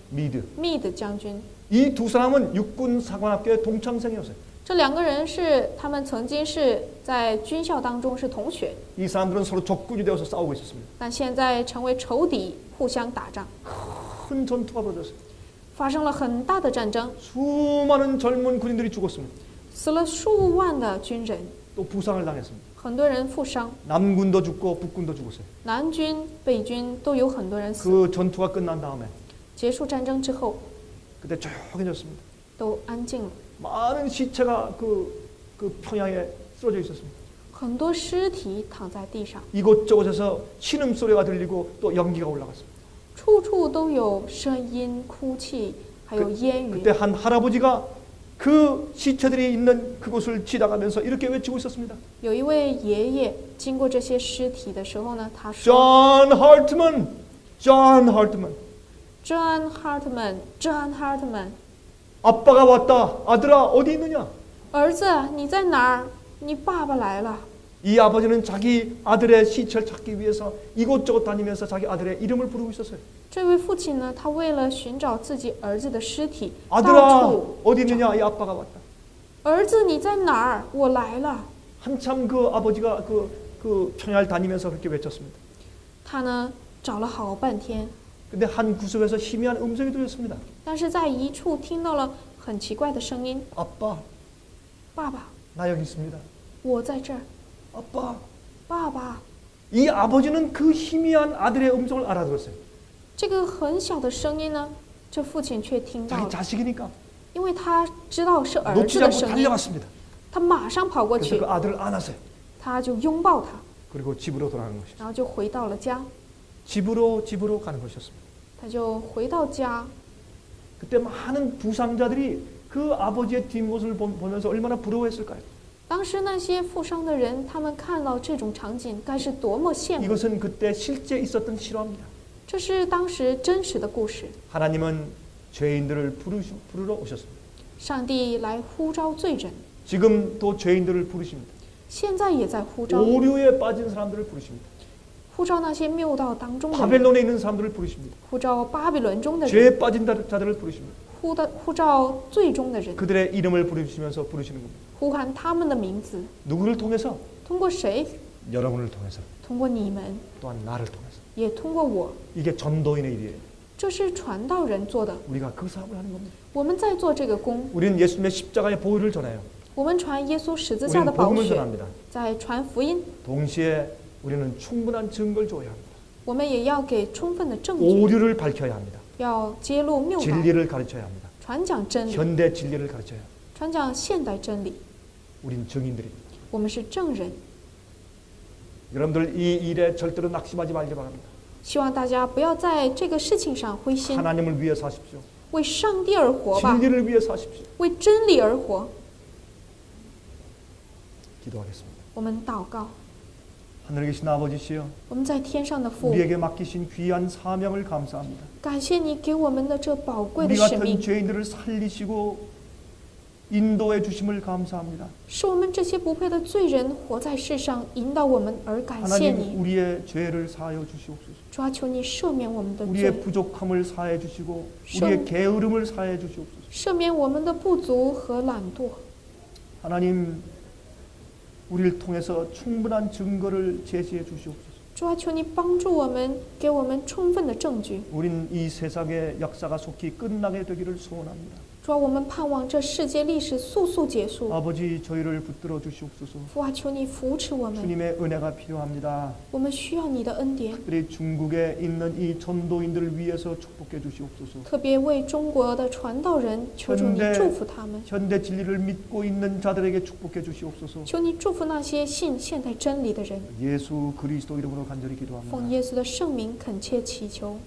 密的将军。 이 두 사람은 육군 사관학교의 동창생이었어요. 这两个人是他们曾经是在军校当中是同学， 이 사람들은 서로 적군이 되어서 싸우고 있었습니다. 但现在成为仇敌，互相打仗， 큰 전투가 벌어졌어요. 发生了很大的战争， 수많은 젊은 군인들이 죽었습니다. 死了数万的军人， 또 부상을 당했습니다. 很多人负伤， 남군도 죽고 북군도 죽었어요. 南军、北军都有很多人死。 그 전투가 끝난 다음에 结束战争之后， 그때 조용해졌습니다. 都安静了， 많은 시체가 그 평양에 쓰러져 있었습니다. 很多尸体躺在地上， 이곳저곳에서 신음소리가 들리고 또 연기가 올라갔습니다. 处处都有声音、哭泣，还有烟云。 그때 한 할아버지가 그 시체들이 있는 그곳을 지나가면서 이렇게 외치고 있었습니다. 有一位爷爷经过这些尸体的时候呢，他说 John Hartman, John Hartman. ：“John Hartman，John Hartman， 아빠가 왔다. 아들아 어디 있느냐?" 儿子，你在哪儿？你爸爸来了。” 이 아버지는 자기 아들의 시체를 찾기 위해서 이곳저곳 다니면서 자기 아들의 이름을 부르고 있었어요. 这位父亲呢，他为了寻找自己儿子的尸体，到 아들아 处 어디 있느냐? 이 아빠가 왔다. 儿子你在哪儿？我来了。 한참 그 아버지가 그 평야를 다니면서 그렇게 외쳤습니다. 他呢找了好半天， 근데 한 구석에서 희미한 음성이 들렸습니다. 但是在一处听到了很奇怪的声音： 아빠, 爸爸， 나 여기 있습니다. 我在这儿。 아빠. 爸爸， 이 아버지는 그 희미한 아들의 음성을 알아들었어요. 这个很小的声音呢，这父亲却听到 자기 了， 자식이니까 因为他知道是儿子 놓치지 的 않고 声音， 달려갔습니다. 他马上跑过 그래서 去 그 ， 아들을 안았어요. 他就拥抱他， 그리고 집으로 돌아가는 것이죠. 然后就回到了家。 집으로 가는 것이었습니다. 他就回到家， 그때 많은 부상자들이 그 아버지의 뒷모습을 보면서 얼마나 부러워했을까요? 当时那些负伤的人，他们看到这种场景，该是多么羡慕！ 이것은 그때 실제 있었던 실화입니다. 这是当时真实的故事。 하나님은 죄인들을 부르러 오셨습니다. 上帝来呼召罪人， 지금 또 죄인들을 부르십니다. 现在也在呼召， 오류에 빠진 사람들을 부르십니다. 呼召那些谬道当中的人， 바벨론에 있는 사람들을 부르십니다. 呼召巴比伦中的人， 죄에 빠진 자들을 부르십니다. 呼召罪中的人， 그들의 이름을 부르시면서 부르시는 겁니다. 呼喊他们的名字。 누구를 통해서? 通过谁？ 여러분을 통해서, 通过你们， 또한 나를 통해서. 也通过我。 이게 전도인의 일이에요. 这是传道人做的， 우리가 그 사업을 하는 겁니다. 我们在做这个工。 우리는 예수님의 십자가의 보혈을 전해요. 我们传耶稣十字架 우리는 的宝 복음을 血， 전합니다. 在传福音。 동시에 우리는 충분한 증거를 줘야 합니다. 我们也要给充分的证据， 오류를 밝혀야 합니다. 要揭露谬道， 진리를 가르쳐야 합니다. 传讲真理， 현대 진리를 가르쳐야 합니다. 传讲现代真理。 우린 증인들입니다. 我们是证人。 여러분들 이 일에 절대로 낙심하지 말기 바랍니다. 希望大家不要在这个事情上灰心， 하나님을 위해 사십시오. 为上帝而活吧， 진리를 위해 사십시오. 为真理而活。 기도하겠습니다. 我们祷告， 하늘에 계신 아버지시여, 我们在天上的父， 우리에게 맡기신 귀한 사명을 감사합니다. 感谢你给我们的这宝贵的 우리 使 같은 命， 죄인들을 살리시고 인도해 주심을 감사합니다. 是我们这些不配的罪人活在世上，引导我们而感谢 하나님 你。 우리의 죄를 사하여 주시옵소서. 主啊，求你赦免我们的 우리의 罪， 부족함을 사해 주시고 성- 우리의 게으름을 사해 주시옵소서. 赦免我们的不足和懒惰。 하나님 우리를 통해서 충분한 증거를 제시해 주시옵소서. 主啊，求你帮助我们，给我们充分的证据。 우린 이 세상의 역사가 속히 끝나게 되기를 소원합니다. 主啊，我们盼望这世界历史速速结束。 아버지 저희를 붙들어 주시옵소서. 父啊，求你扶持我们， 주님의 은혜가 필요합니다. 我们需要你的恩典， 특별히 중국에 있는 이 전도인들을 위해서 축복해 주시옵소서. 特别为中国的传道人，求主你祝福他们， 현대 진리를 믿고 있는 자들에게 축복해 주시옵소서. 求你祝福那些信现代真理的人。 예수 그리스도 이름으로 간절히 기도합니다. 奉耶稣的圣名恳切祈求，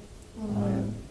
아멘.